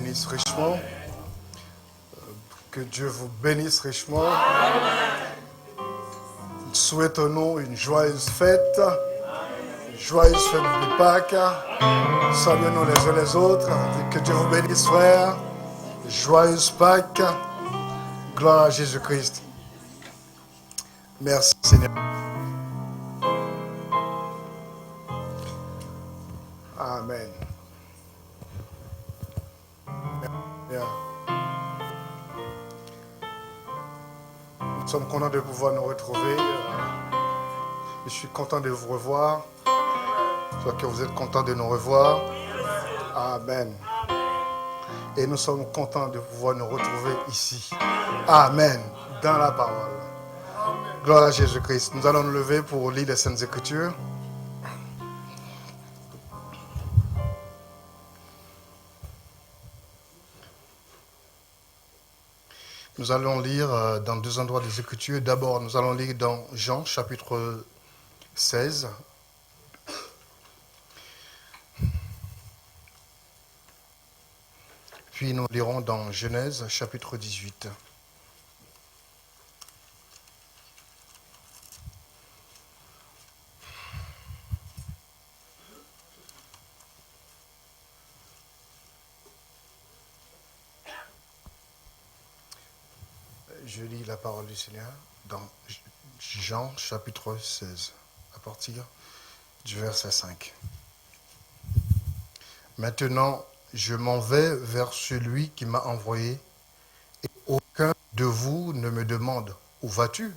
bénisse richement. Que Dieu vous bénisse richement. Nous souhaitons une joyeuse fête. Une joyeuse fête de Pâques. Saluons-nous les uns les autres. Que Dieu vous bénisse, frère. Joyeuse Pâques. Gloire à Jésus-Christ. Merci, Seigneur. Amen. Bien. Nous sommes contents de pouvoir nous retrouver. Je suis content de vous revoir. J'espère que vous êtes contents de nous revoir. Amen. Et nous sommes contents de pouvoir nous retrouver ici. Amen. Dans la parole. Gloire à Jésus-Christ. Nous allons nous lever pour lire les Saintes Écritures. Nous allons lire dans deux endroits des Écritures. D'abord, nous allons lire dans Jean, chapitre 16. Puis nous lirons dans Genèse, chapitre 18. Je lis la parole du Seigneur dans Jean chapitre 16, à partir du verset 5. Maintenant, je m'en vais vers celui qui m'a envoyé, et aucun de vous ne me demande « Où vas-tu »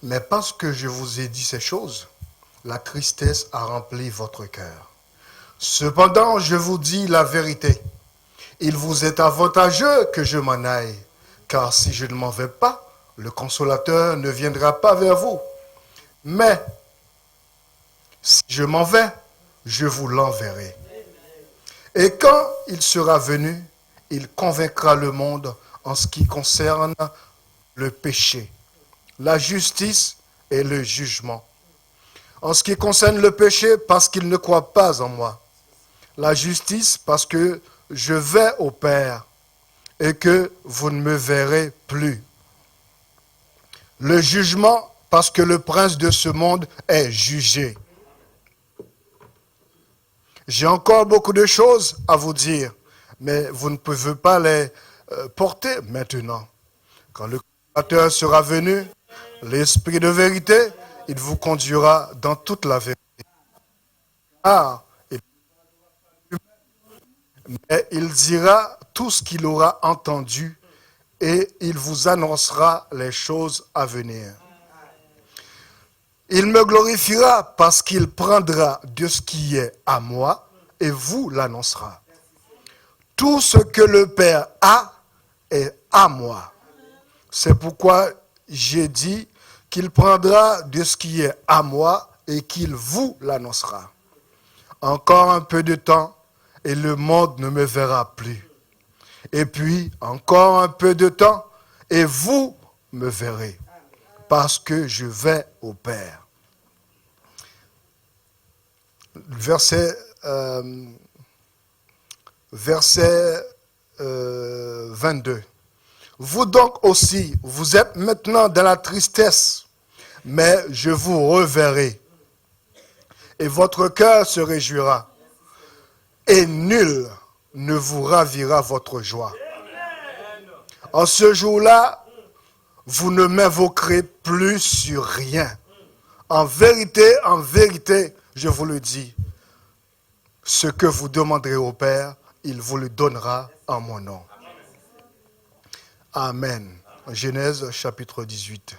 Mais parce que je vous ai dit ces choses, la tristesse a rempli votre cœur. Cependant, je vous dis la vérité. Il vous est avantageux que je m'en aille. Car si je ne m'en vais pas, le consolateur ne viendra pas vers vous. Mais si je m'en vais, je vous l'enverrai. Et quand il sera venu, il convaincra le monde en ce qui concerne le péché, la justice et le jugement. En ce qui concerne le péché, parce qu'il ne croit pas en moi. La justice, parce que je vais au Père et que vous ne me verrez plus. Le jugement, parce que le prince de ce monde est jugé. J'ai encore beaucoup de choses à vous dire, mais vous ne pouvez pas les porter maintenant. Quand le Créateur sera venu, l'Esprit de vérité, il vous conduira dans toute la vérité. Mais il dira tout ce qu'il aura entendu et il vous annoncera les choses à venir. Il me glorifiera parce qu'il prendra de ce qui est à moi et vous l'annoncera. Tout ce que le Père a est à moi. C'est pourquoi j'ai dit qu'il prendra de ce qui est à moi et qu'il vous l'annoncera. Encore un peu de temps et le monde ne me verra plus. Et puis, encore un peu de temps, et vous me verrez, parce que je vais au Père. Verset 22. Vous donc aussi, vous êtes maintenant dans la tristesse, mais je vous reverrai, et votre cœur se réjouira. Et nul ne vous ravira votre joie. En ce jour-là, vous ne m'invoquerez plus sur rien. En vérité, je vous le dis, ce que vous demanderez au Père, il vous le donnera en mon nom. Amen. Genèse chapitre 18.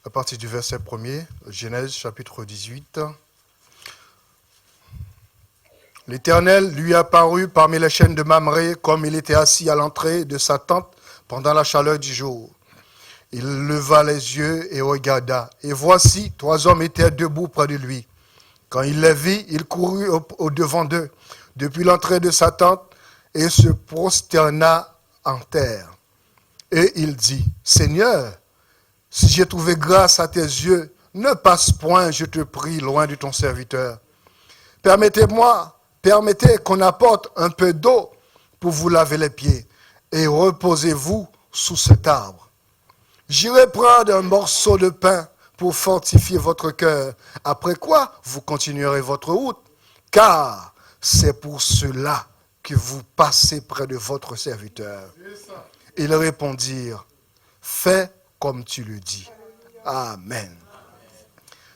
À partir du verset 1er, Genèse chapitre 18. L'Éternel lui apparut parmi les chênes de Mamré, comme il était assis à l'entrée de sa tente pendant la chaleur du jour. Il leva les yeux et regarda, et voici, 3 hommes étaient debout près de lui. Quand il les vit, il courut au-devant d'eux, depuis l'entrée de sa tente, et se prosterna en terre. Et il dit, « Seigneur, Si j'ai trouvé grâce à tes yeux, ne passe point, je te prie, loin de ton serviteur. Permettez qu'on apporte un peu d'eau pour vous laver les pieds et reposez-vous sous cet arbre. J'irai prendre un morceau de pain pour fortifier votre cœur, après quoi vous continuerez votre route, car c'est pour cela que vous passez près de votre serviteur. Ils répondirent, fais comme tu le dis. Amen.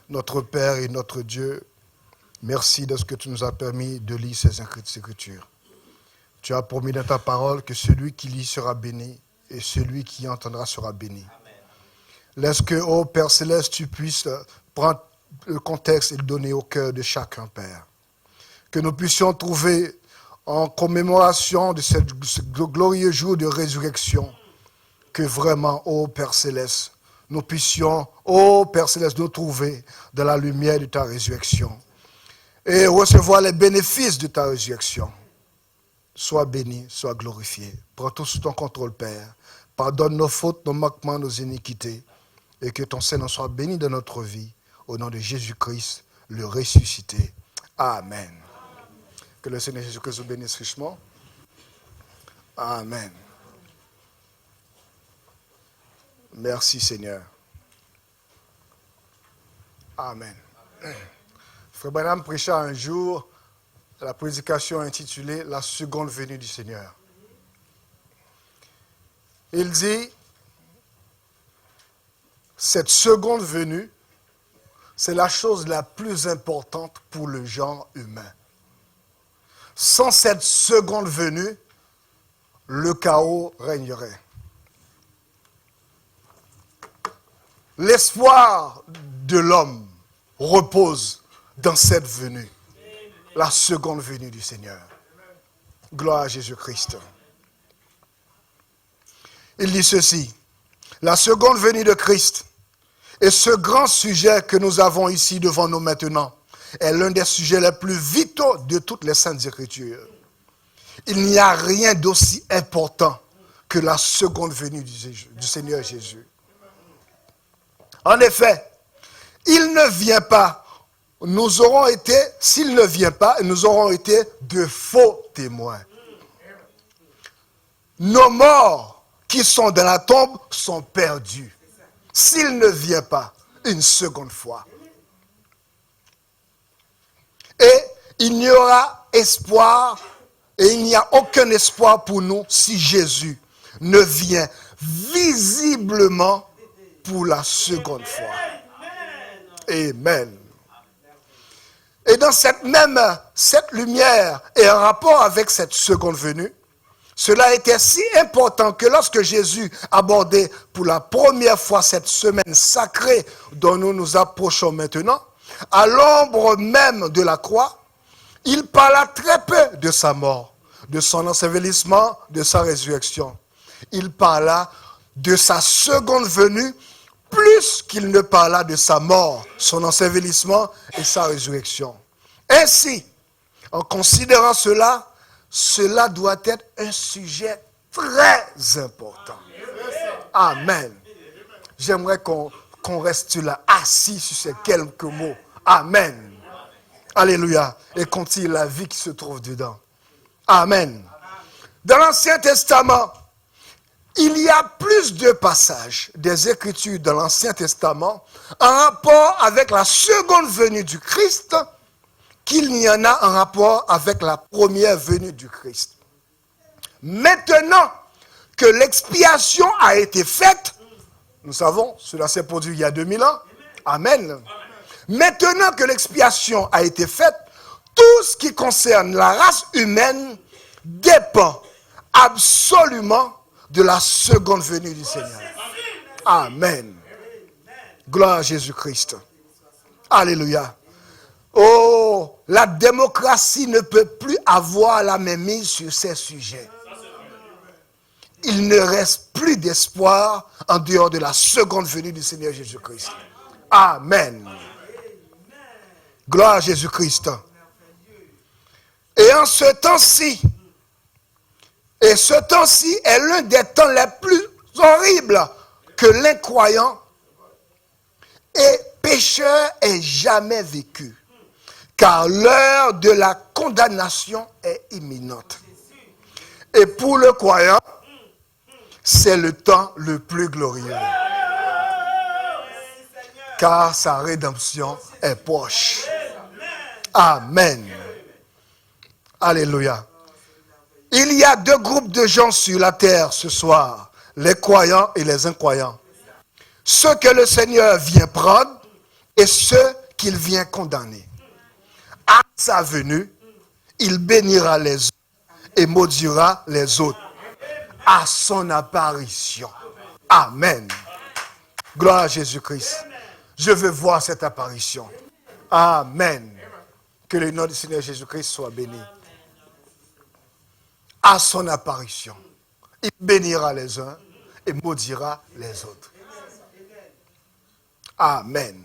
Notre Père et notre Dieu, merci de ce que tu nous as permis de lire ces Écritures. Tu as promis dans ta parole que celui qui lit sera béni et celui qui entendra sera béni. Laisse que, ô Père Céleste, tu puisses prendre le contexte et le donner au cœur de chacun, Père. Que nous puissions trouver en commémoration de ce glorieux jour de résurrection, que vraiment, ô Père Céleste, nous puissions, ô Père Céleste, nous trouver dans la lumière de ta résurrection et recevoir les bénéfices de ta résurrection. Sois béni, sois glorifié. Prends tout sous ton contrôle, Père. Pardonne nos fautes, nos manquements, nos iniquités. Et que ton Seigneur soit béni dans notre vie. Au nom de Jésus-Christ, le ressuscité. Amen. Que le Seigneur Jésus-Christ vous bénisse richement. Amen. Merci Seigneur. Amen. Frère Branham prêcha un jour la prédication intitulée « La seconde venue du Seigneur ». Il dit, cette seconde venue, c'est la chose la plus importante pour le genre humain. Sans cette seconde venue, le chaos régnerait. L'espoir de l'homme repose dans cette venue, la seconde venue du Seigneur. Gloire à Jésus-Christ. Il dit ceci, la seconde venue de Christ et ce grand sujet que nous avons ici devant nous maintenant est l'un des sujets les plus vitaux de toutes les Saintes Écritures. Il n'y a rien d'aussi important que la seconde venue du Seigneur Jésus. En effet, il ne vient pas. S'il ne vient pas, nous aurons été de faux témoins. Nos morts qui sont dans la tombe sont perdus. S'il ne vient pas une seconde fois. Et il n'y aura espoir, et il n'y a aucun espoir pour nous si Jésus ne vient visiblement pour la seconde fois. Amen. Et dans cette lumière et en rapport avec cette seconde venue, cela était si important que lorsque Jésus abordait pour la première fois cette semaine sacrée dont nous nous approchons maintenant, à l'ombre même de la croix, il parla très peu de sa mort, de son ensevelissement, de sa résurrection. Il parla de sa seconde venue plus qu'il ne parla de sa mort, son ensevelissement et sa résurrection. Ainsi, en considérant cela, cela doit être un sujet très important. Amen. J'aimerais qu'on reste là, assis sur ces quelques mots. Amen. Alléluia. Et continue la vie qui se trouve dedans. Amen. Dans l'Ancien Testament, il y a plus de passages des Écritures dans l'Ancien Testament en rapport avec la seconde venue du Christ qu'il n'y en a en rapport avec la première venue du Christ. Maintenant que l'expiation a été faite, nous savons, cela s'est produit il y a 2000 ans. Amen. Maintenant que l'expiation a été faite, tout ce qui concerne la race humaine dépend absolument de la seconde venue du Seigneur. Amen. Gloire à Jésus-Christ. Alléluia. Oh, la démocratie ne peut plus avoir la mainmise sur ces sujets. Il ne reste plus d'espoir en dehors de la seconde venue du Seigneur Jésus-Christ. Amen. Gloire à Jésus-Christ. Et en ce temps-ci, est l'un des temps les plus horribles que l'incroyant pécheur ait jamais vécu, car l'heure de la condamnation est imminente. Et pour le croyant, c'est le temps le plus glorieux, car sa rédemption est proche. Amen. Alléluia. Il y a deux groupes de gens sur la terre ce soir, les croyants et les incroyants. Ceux que le Seigneur vient prendre et ceux qu'il vient condamner. À sa venue, il bénira les uns et maudira les autres. À son apparition. Amen. Gloire à Jésus-Christ. Je veux voir cette apparition. Amen. Que le nom du Seigneur Jésus-Christ soit béni. À son apparition, il bénira les uns et maudira les autres. Amen.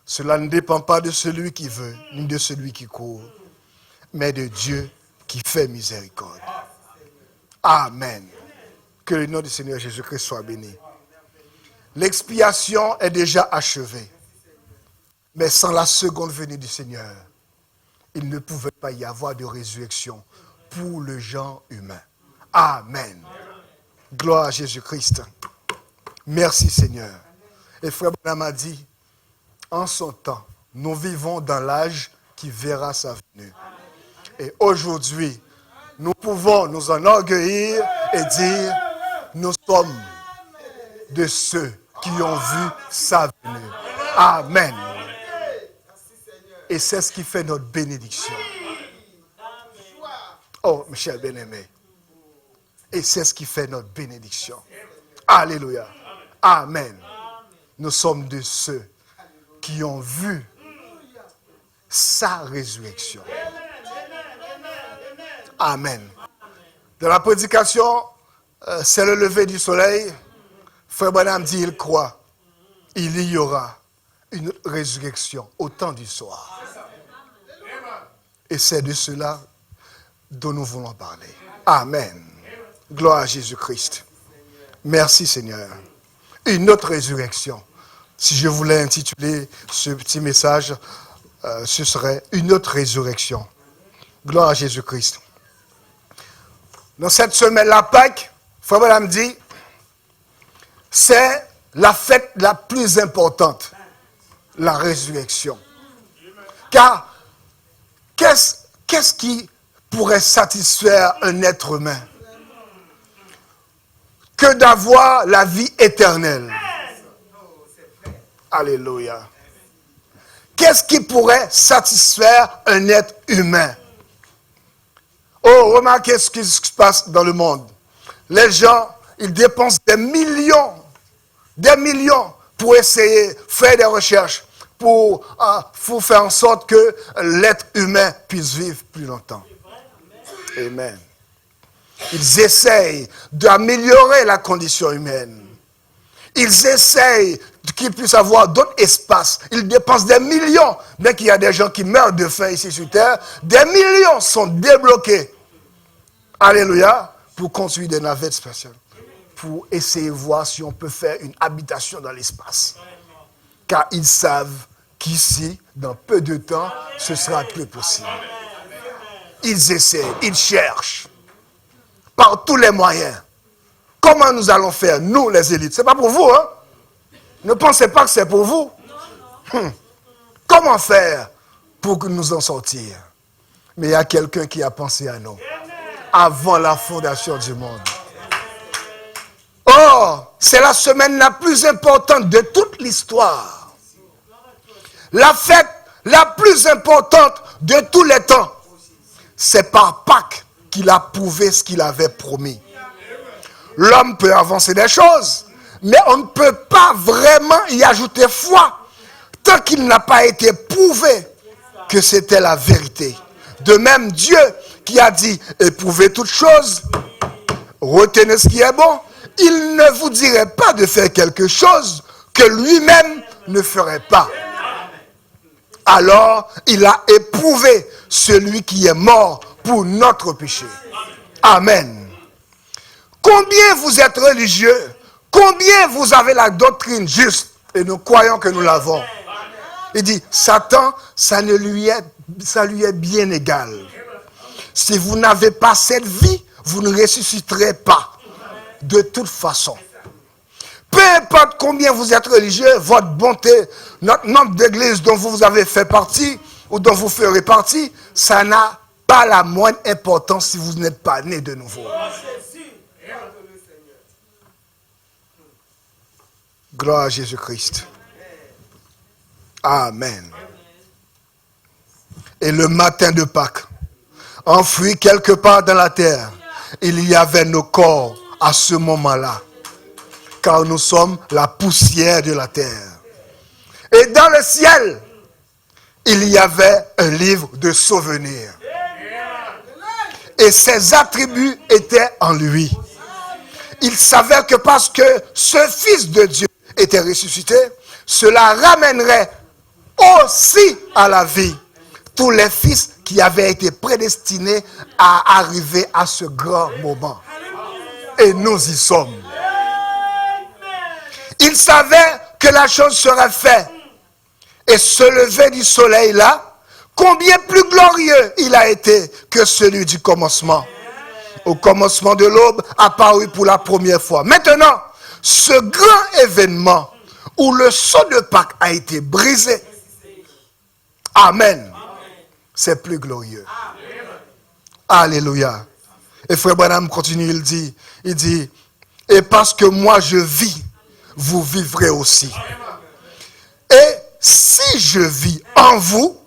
Cela ne dépend pas de celui qui veut, ni de celui qui court, mais de Dieu qui fait miséricorde. Amen. Que le nom du Seigneur Jésus-Christ soit béni. L'expiation est déjà achevée. Mais sans la seconde venue du Seigneur, il ne pouvait pas y avoir de résurrection pour le genre humain. Amen. Gloire à Jésus-Christ. Merci Seigneur. Et Frère Branham a dit, en son temps, nous vivons dans l'âge qui verra sa venue. Et aujourd'hui, nous pouvons nous enorgueillir et dire, nous sommes de ceux qui ont vu sa venue. Amen. Et c'est ce qui fait notre bénédiction. Oh, mes chers bien-aimés. Et c'est ce qui fait notre bénédiction. Alléluia. Amen. Nous sommes de ceux qui ont vu sa résurrection. Amen. Dans la prédication, c'est le lever du soleil. Frère Branham dit, il croit. Il y aura une résurrection au temps du soir. Et c'est de cela dont nous voulons parler. Amen. Gloire à Jésus-Christ. Merci Seigneur. Une autre résurrection. Si je voulais intituler ce petit message, ce serait une autre résurrection. Gloire à Jésus-Christ. Dans cette semaine, la Pâque, Frère Branham dit, c'est la fête la plus importante, la résurrection. Car qu'est-ce qui pourrait satisfaire un être humain que d'avoir la vie éternelle? Alléluia. Qu'est-ce qui pourrait satisfaire un être humain? Oh, remarquez ce qui se passe dans le monde. Les gens, ils dépensent des millions pour essayer de faire des recherches, pour faire en sorte que l'être humain puisse vivre plus longtemps. Amen. Ils essayent d'améliorer la condition humaine. Ils essayent qu'il puisse avoir d'autres espaces. Ils dépensent des millions. Bien qu'il y a des gens qui meurent de faim ici sur Terre, des millions sont débloqués. Alléluia. Pour construire des navettes spatiales. Pour essayer de voir si on peut faire une habitation dans l'espace. Car ils savent qu'ici, dans peu de temps, ce sera plus possible. Ils essaient, ils cherchent. Par tous les moyens. Comment nous allons faire, nous les élites? Ce n'est pas pour vous, hein? Ne pensez pas que c'est pour vous. Comment faire pour nous en sortir? Mais il y a quelqu'un qui a pensé à nous. Avant la fondation du monde. Oh, c'est la semaine la plus importante de toute l'histoire. La fête la plus importante de tous les temps. C'est par Pâques qu'il a prouvé ce qu'il avait promis. L'homme peut avancer des choses, mais on ne peut pas vraiment y ajouter foi tant qu'il n'a pas été prouvé que c'était la vérité. De même, Dieu qui a dit « éprouvez toutes choses, retenez ce qui est bon », il ne vous dirait pas de faire quelque chose que lui-même ne ferait pas. Alors, il a éprouvé celui qui est mort pour notre péché. Amen. Combien vous êtes religieux, combien vous avez la doctrine juste, Et nous croyons que nous l'avons. Il dit, Satan, ça lui est bien égal. Si vous n'avez pas cette vie, vous ne ressusciterez pas. De toute façon. Peu importe combien vous êtes religieux, votre bonté, notre nombre d'églises dont vous avez fait partie, ou dont vous ferez partie, ça n'a pas la moindre importance si vous n'êtes pas né de nouveau. Gloire à Jésus-Christ. Amen. Et le matin de Pâques, enfoui quelque part dans la terre, il y avait nos corps à ce moment-là, car nous sommes la poussière de la terre. Et dans le ciel, il y avait un livre de souvenirs. Et ses attributs étaient en lui. Il savait que parce que ce Fils de Dieu était ressuscité, cela ramènerait aussi à la vie tous les fils qui avaient été prédestinés à arriver à ce grand moment. Et nous y sommes. Il savait que la chose serait faite. Et ce lever du soleil là, combien plus glorieux il a été que celui du commencement. Au commencement de l'aube, apparu pour la première fois. Maintenant, ce grand événement où le sceau de Pâques a été brisé. Amen. C'est plus glorieux. Alléluia. Et frère Branham continue, il dit, et parce que moi je vis, vous vivrez aussi. Et si je vis en vous,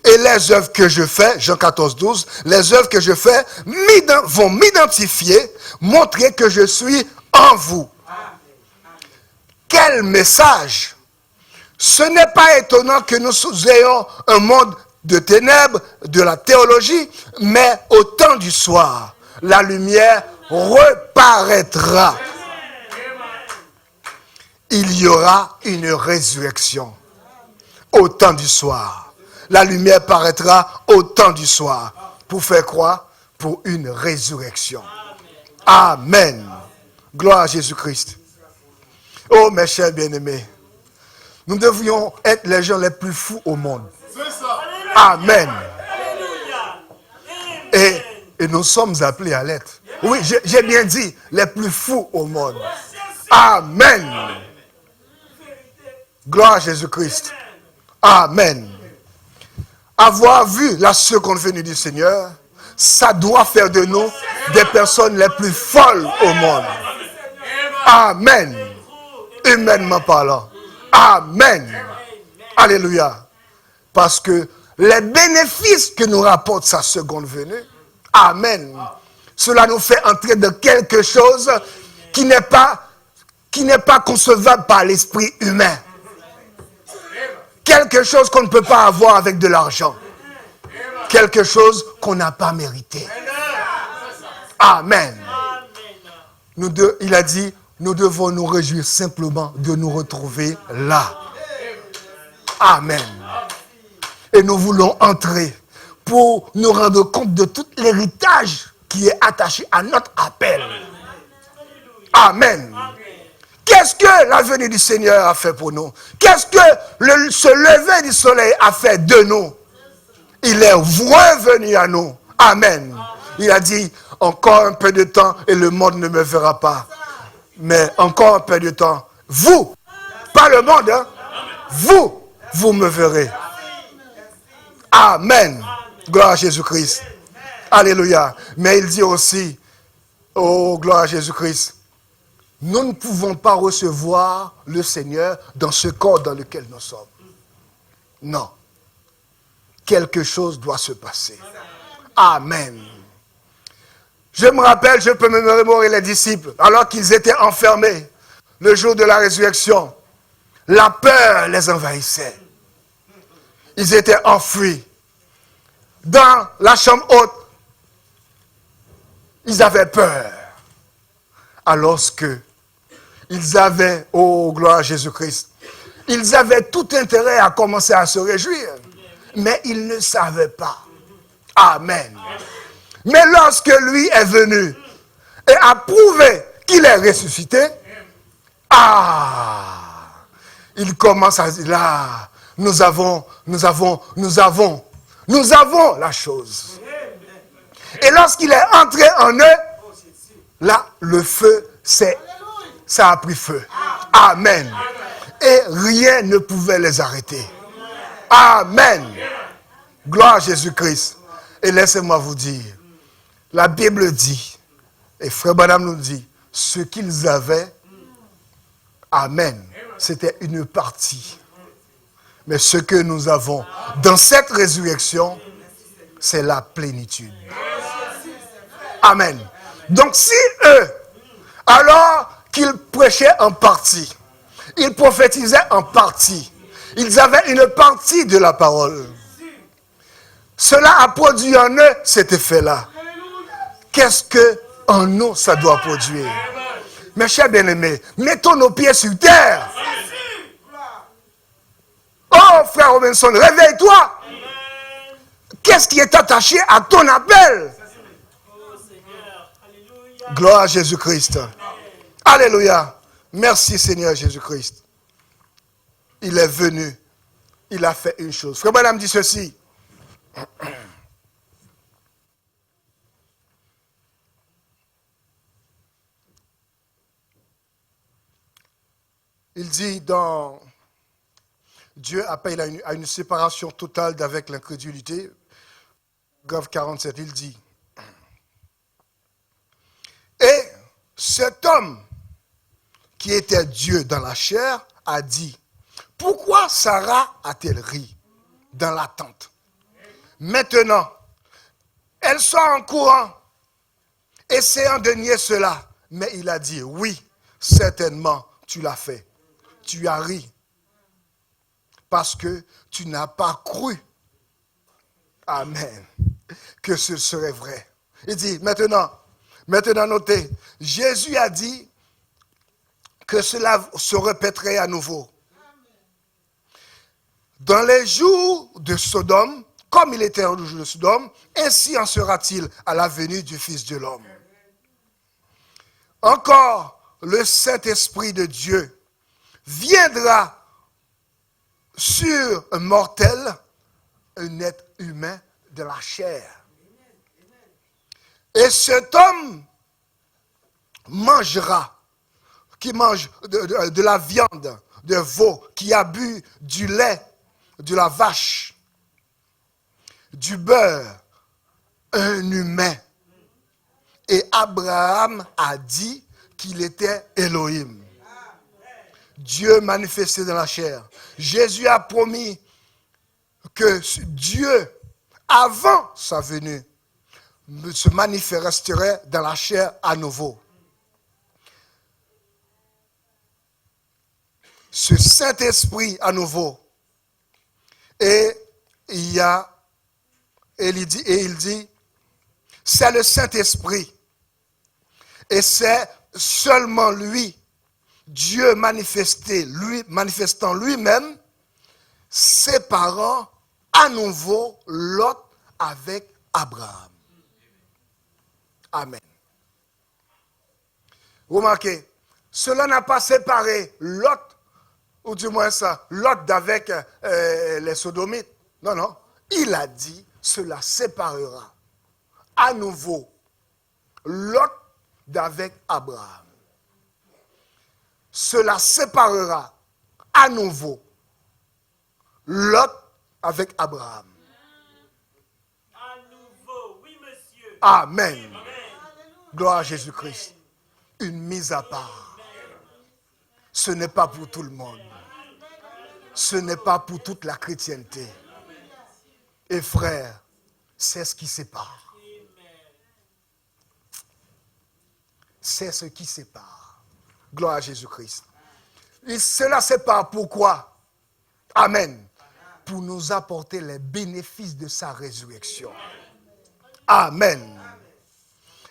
et les œuvres que je fais, Jean 14, 12, les œuvres que je fais vont m'identifier, montrer que je suis en vous. Quel message! Ce n'est pas étonnant que nous ayons un monde de ténèbres, de la théologie, mais au temps du soir, la lumière reparaîtra. Il y aura une résurrection au temps du soir. La lumière paraîtra au temps du soir. Pour faire quoi? Pour une résurrection. Amen. Gloire à Jésus-Christ. Oh mes chers bien-aimés, nous devrions être les gens les plus fous au monde. Amen. Et nous sommes appelés à l'être. Oui, j'ai bien dit, les plus fous au monde. Amen. Gloire à Jésus-Christ. Amen. Avoir vu la seconde venue du Seigneur, ça doit faire de nous des personnes les plus folles au monde. Amen. Humainement parlant. Amen. Alléluia. Parce que les bénéfices que nous rapporte sa seconde venue, amen, cela nous fait entrer dans quelque chose qui n'est pas concevable par l'esprit humain. Quelque chose qu'on ne peut pas avoir avec de l'argent. Quelque chose qu'on n'a pas mérité. Amen. Il a dit, nous devons nous réjouir simplement de nous retrouver là. Amen. Et nous voulons entrer pour nous rendre compte de tout l'héritage qui est attaché à notre appel. Amen. Qu'est-ce que la venue du Seigneur a fait pour nous? Qu'est-ce que ce lever du soleil a fait de nous? Il est revenu à nous. Amen. Il a dit, encore un peu de temps et le monde ne me verra pas. Mais encore un peu de temps, vous, pas le monde, hein, vous me verrez. Amen. Gloire à Jésus-Christ. Alléluia. Mais il dit aussi, oh, gloire à Jésus-Christ, nous ne pouvons pas recevoir le Seigneur dans ce corps dans lequel nous sommes. Non. Quelque chose doit se passer. Amen. Je me rappelle, je peux me remémorer les disciples, alors qu'ils étaient enfermés le jour de la résurrection. La peur les envahissait. Ils étaient enfouis. Dans la chambre haute, ils avaient peur. Alors que ils avaient, oh gloire à Jésus-Christ, ils avaient tout intérêt à commencer à se réjouir. Mais ils ne savaient pas. Amen. Mais lorsque lui est venu et a prouvé qu'il est ressuscité, il commence à dire, là, nous avons la chose. Et lorsqu'il est entré en eux, là, le feu, ça a pris feu. Amen. Et rien ne pouvait les arrêter. Amen. Gloire à Jésus-Christ. Et laissez-moi vous dire, la Bible dit, et Frère Branham nous dit, ce qu'ils avaient, amen, c'était une partie. Mais ce que nous avons dans cette résurrection, c'est la plénitude. Amen. Donc si eux, alors qu'ils prêchaient en partie, ils prophétisaient en partie, ils avaient une partie de la parole, cela a produit en eux cet effet-là. Qu'est-ce que en nous ça doit produire? Mes chers bien-aimés, mettons nos pieds sur terre. Oh, frère Robinson, réveille-toi. Qu'est-ce qui est attaché à ton appel? Gloire à Jésus-Christ. Alléluia. Merci Seigneur Jésus-Christ. Il est venu. Il a fait une chose. Frère Branham dit ceci. Il dit dans Dieu appelle à une séparation totale d'avec l'incrédulité. Grave 47, il dit. Et cet homme qui était Dieu dans la chair a dit, pourquoi Sarah a-t-elle ri dans la tente? Maintenant, elle sort en courant, essayant de nier cela. Mais il a dit, oui, certainement, tu l'as fait. Tu as ri. Parce que tu n'as pas cru. Amen. Que ce serait vrai. Il dit, maintenant notez, Jésus a dit que cela se répéterait à nouveau. Dans les jours de Sodome, comme il était en jour de Sodome, ainsi en sera-t-il à la venue du Fils de l'homme. Encore, le Saint-Esprit de Dieu viendra sur un mortel, un être humain de la chair. Et cet homme mangera, qui mange de la viande, de veau, qui a bu du lait, de la vache, du beurre, un humain. Et Abraham a dit qu'il était Elohim. Dieu manifesté dans la chair. Jésus a promis que Dieu, avant sa venue, se manifesterait dans la chair à nouveau. Ce Saint-Esprit à nouveau. Et il dit, c'est le Saint-Esprit. Et c'est seulement lui, Dieu manifestant lui-même, séparant à nouveau Lot avec Abraham. Amen. Remarquez, cela n'a pas séparé Lot, ou du moins ça, Lot d'avec les Sodomites. Non, non. Il a dit, cela séparera à nouveau Lot d'avec Abraham. Cela séparera à nouveau Lot avec Abraham. À nouveau, oui monsieur. Amen. Gloire à Jésus-Christ. Une mise à part. Ce n'est pas pour tout le monde. Ce n'est pas pour toute la chrétienté. Et frères, c'est ce qui sépare. C'est ce qui sépare. Gloire à Jésus-Christ. Et cela sépare pourquoi? Amen. Pour nous apporter les bénéfices de sa résurrection. Amen.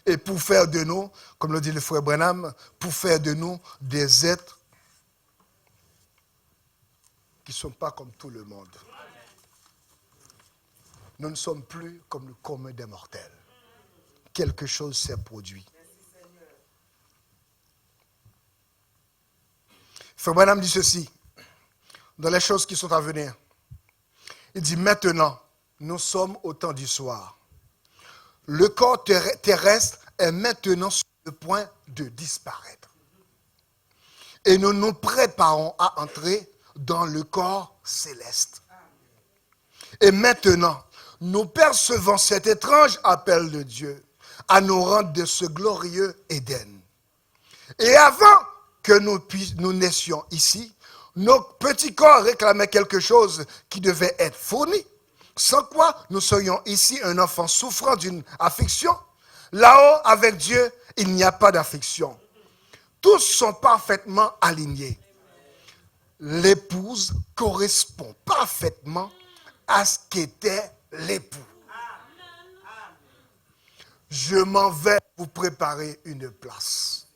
Et pour faire de nous, comme le dit le frère Branham, pour faire de nous des êtres qui ne sont pas comme tout le monde. Nous ne sommes plus comme le commun des mortels. Quelque chose s'est produit. Frère Branham dit ceci. dans les choses qui sont à venir. Il dit, maintenant, nous sommes au temps du soir. Le corps terrestre est maintenant sur le point de disparaître. Et nous nous préparons à entrer dans le corps céleste. Et maintenant, nous percevons cet étrange appel de Dieu à nous rendre de ce glorieux Éden. Et avant que nous naissions ici, nos petits corps réclamaient quelque chose qui devait être fourni. Sans quoi nous serions ici un enfant souffrant d'une affliction. Là-haut, avec Dieu, il n'y a pas d'affliction. Tous sont parfaitement alignés. L'épouse correspond parfaitement à ce qu'était l'époux. Je m'en vais vous préparer une place.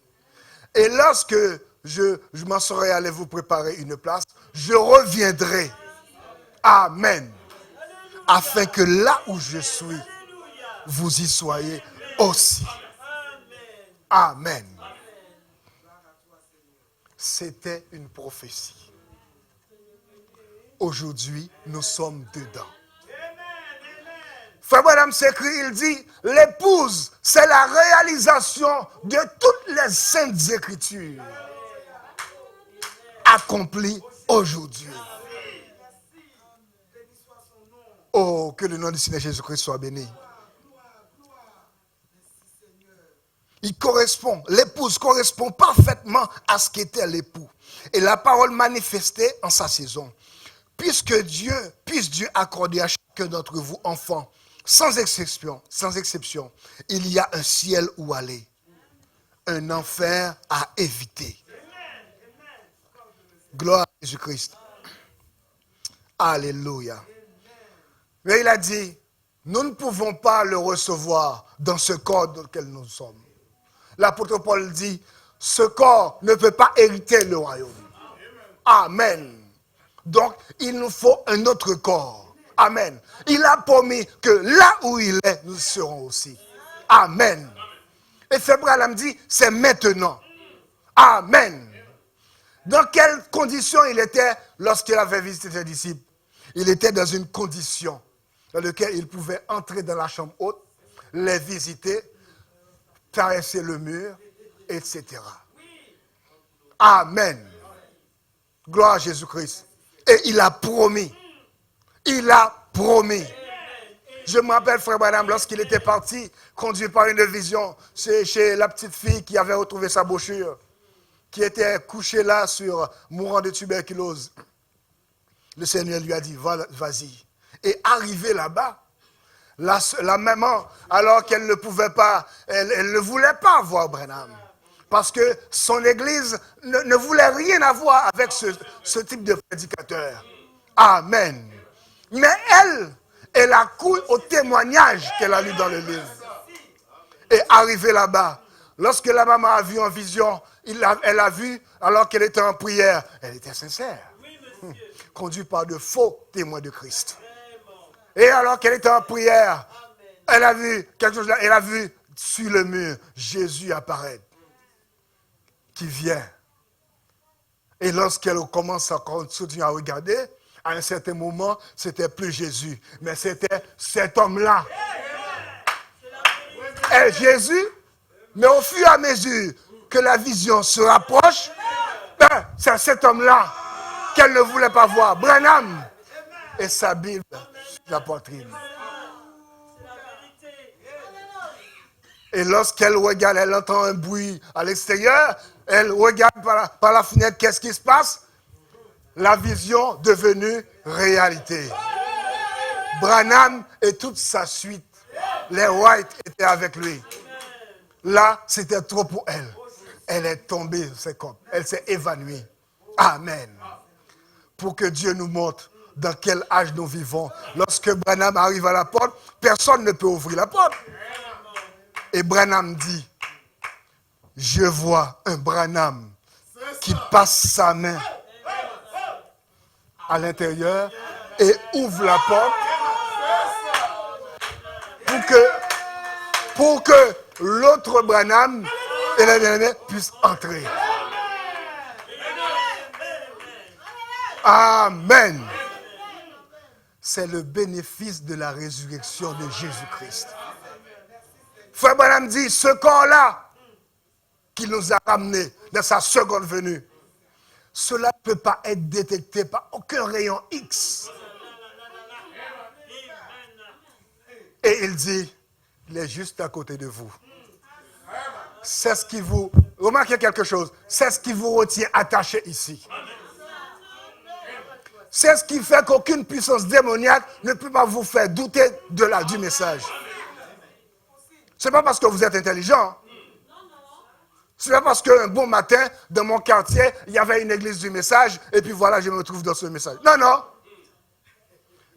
Et lorsque je m'en serai allé vous préparer une place, je reviendrai. Amen. Afin que là où je suis, vous y soyez aussi. Amen. C'était une prophétie. Aujourd'hui, nous sommes dedans. Frère Branham s'écrit, il dit, l'épouse, c'est la réalisation de toutes les saintes écritures accomplies aujourd'hui. Oh, que le nom du Seigneur Jésus-Christ soit béni. Il correspond, l'épouse correspond parfaitement à ce qu'était l'époux. Et la parole manifestée en sa saison. Puisse Dieu accorder à chacun d'entre vous, enfants, sans exception, il y a un ciel où aller, un enfer à éviter. Gloire à Jésus-Christ. Alléluia. Mais il a dit, nous ne pouvons pas le recevoir dans ce corps dans lequel nous sommes. L'apôtre Paul dit, ce corps ne peut pas hériter le royaume. Amen. Donc, il nous faut un autre corps. Amen. Il a promis que là où il est, nous serons aussi. Amen. Et Frère Branham dit, c'est maintenant. Amen. Dans quelles conditions il était lorsqu'il avait visité ses disciples? Il était dans une condition dans laquelle il pouvait entrer dans la chambre haute, les visiter, caresser le mur, etc. Amen. Gloire à Jésus-Christ. Et il a promis. Il a promis. Je me rappelle, Frère Branham, lorsqu'il était parti, conduit par une vision, chez la petite fille qui avait retrouvé sa brochure, qui était couchée là, mourant de tuberculose. Le Seigneur lui a dit, vas-y. Et arrivé là-bas, la maman, alors qu'elle ne pouvait pas, elle ne voulait pas voir Branham. Parce que son église ne voulait rien avoir avec ce type de prédicateur. Amen. Mais elle a cru au témoignage qu'elle a lu dans le livre. Et arrivée là-bas, lorsque la maman a vu en vision, elle a vu, alors qu'elle était en prière, elle était sincère. Conduite par de faux témoins de Christ. Et alors qu'elle était en prière, elle a vu quelque chose là, elle a vu sur le mur Jésus apparaître, qui vient. Et lorsqu'elle commence à continuer à regarder, à un certain moment, c'était plus Jésus, mais c'était cet homme-là. Et Jésus, mais au fur et à mesure que la vision se rapproche, c'est cet homme-là qu'elle ne voulait pas voir. Branham et sa Bible sur la poitrine. Et lorsqu'elle regarde, elle entend un bruit à l'extérieur, elle regarde par la fenêtre, qu'est-ce qui se passe? La vision devenue réalité. Branham et toute sa suite, les White étaient avec lui. Là, c'était trop pour elle. Elle est tombée, elle s'est évanouie. Amen. Pour que Dieu nous montre dans quel âge nous vivons. Lorsque Branham arrive à la porte, personne ne peut ouvrir la porte. Et Branham dit, je vois un Branham qui passe sa main à l'intérieur et ouvre la porte pour que l'autre Branham et les bien-aimés puissent entrer. Amen. C'est le bénéfice de la résurrection de Jésus-Christ. Frère Branham dit, ce corps-là, qui nous a ramenés dans sa seconde venue, cela ne peut pas être détecté par aucun rayon X. Et il dit, il est juste à côté de vous. C'est ce qui vous... Remarquez quelque chose. C'est ce qui vous retient attaché ici. C'est ce qui fait qu'aucune puissance démoniaque ne peut pas vous faire douter du message. Ce n'est pas parce que vous êtes intelligent. Ce n'est pas parce qu'un bon matin, dans mon quartier, il y avait une église du message, et puis voilà, je me trouve dans ce message. Non, non.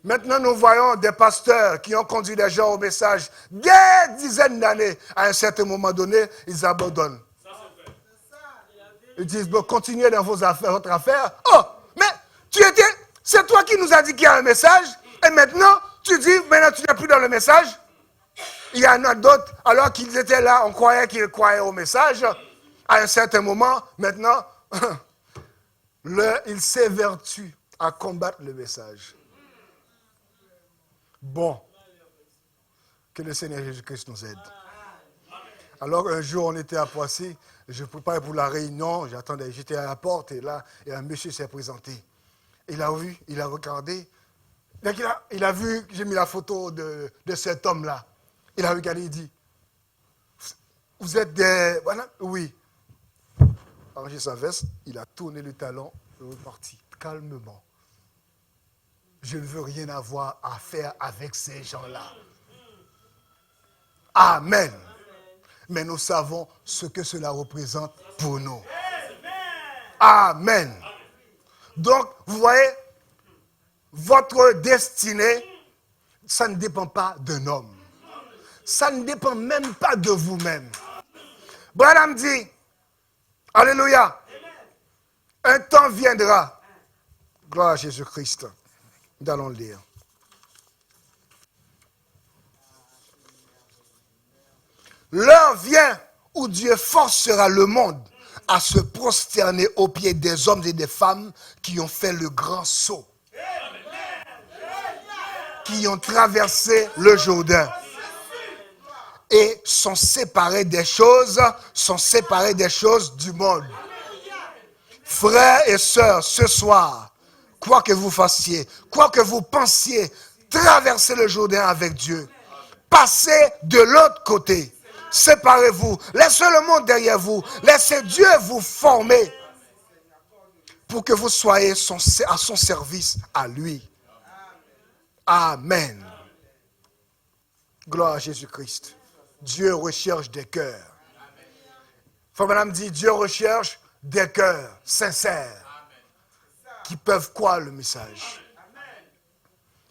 Maintenant, nous voyons des pasteurs qui ont conduit des gens au message des dizaines d'années. À un certain moment donné, ils abandonnent. Ils disent, bon, continuez dans vos affaires, votre affaire. Oh, mais c'est toi qui nous as dit qu'il y a un message, et maintenant, tu dis, maintenant tu n'es plus dans le message. Il y en a d'autres, alors qu'ils étaient là, on croyait qu'ils croyaient au message. À un certain moment, maintenant, il s'évertue à combattre le message. Bon, que le Seigneur Jésus-Christ nous aide. Alors un jour, on était à Poissy, je préparais pour la réunion, j'étais à la porte, et là, un monsieur s'est présenté. Il a vu, il a regardé, il a vu, j'ai mis la photo de cet homme-là. Il a regardé, il dit, vous êtes des... Voilà, oui. Arrangé sa veste, il a tourné le talon et est reparti, calmement. Je ne veux rien avoir à faire avec ces gens-là. Amen. Mais nous savons ce que cela représente pour nous. Amen. Donc, vous voyez, votre destinée, ça ne dépend pas d'un homme. Ça ne dépend même pas de vous-même. Branham dit, alléluia, un temps viendra, gloire à Jésus-Christ. Nous allons le lire. L'heure vient où Dieu forcera le monde à se prosterner aux pieds des hommes et des femmes qui ont fait le grand saut, qui ont traversé le Jourdain et sont séparés des choses du monde. Frères et sœurs, ce soir, quoi que vous fassiez, quoi que vous pensiez, traversez le Jourdain avec Dieu. Passez de l'autre côté. Séparez-vous. Laissez le monde derrière vous. Laissez Dieu vous former pour que vous soyez à son service, à lui. Amen. Gloire à Jésus-Christ. Dieu recherche des cœurs. Frère Madame dit, Dieu recherche des cœurs sincères qui peuvent croire le message.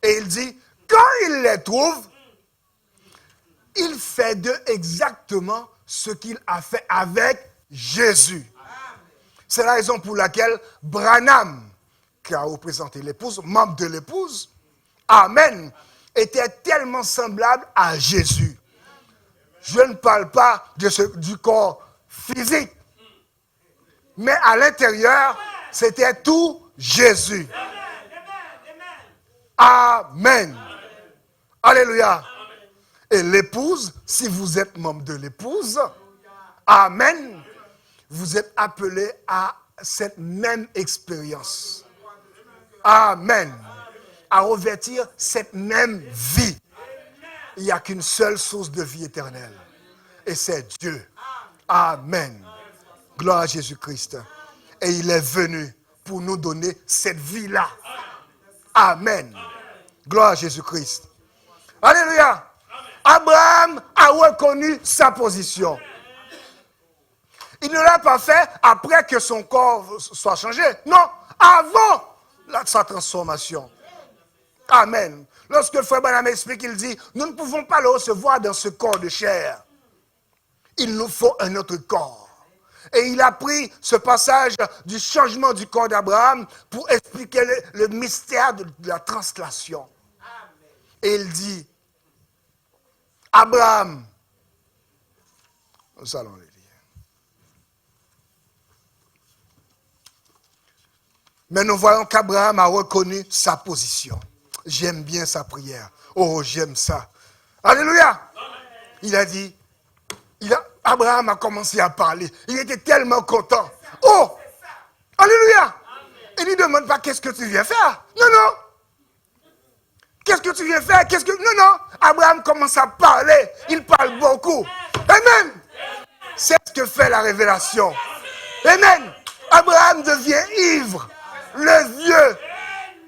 Et il dit, quand il les trouve, il fait d'eux exactement ce qu'il a fait avec Jésus. C'est la raison pour laquelle Branham, qui a représenté l'épouse, membre de l'épouse, Amen, était tellement semblable à Jésus. Je ne parle pas du corps physique, mais à l'intérieur, c'était tout Jésus. Amen. Alléluia. Et l'épouse, si vous êtes membre de l'épouse, amen, vous êtes appelé à cette même expérience. Amen. À revêtir cette même vie. Il n'y a qu'une seule source de vie éternelle. Et c'est Dieu. Amen. Gloire à Jésus-Christ. Et il est venu pour nous donner cette vie-là. Amen. Gloire à Jésus-Christ. Alléluia. Abraham a reconnu sa position. Il ne l'a pas fait après que son corps soit changé. Non, avant sa transformation. Amen. Lorsque le frère Branham explique, il dit, nous ne pouvons pas le recevoir dans ce corps de chair. Il nous faut un autre corps. Et il a pris ce passage du changement du corps d'Abraham pour expliquer le mystère de la translation. Et il dit, Abraham, nous allons le lire. Mais nous voyons qu'Abraham a reconnu sa position. J'aime bien sa prière. Oh, j'aime ça. Alléluia. Il a dit, Abraham a commencé à parler. Il était tellement content. Oh, alléluia. Il ne lui demande pas qu'est-ce que tu viens faire. Non, non. Qu'est-ce que tu viens faire? Non, non. Abraham commence à parler. Il parle beaucoup. Amen. C'est ce que fait la révélation. Amen. Abraham devient ivre. Le vieux.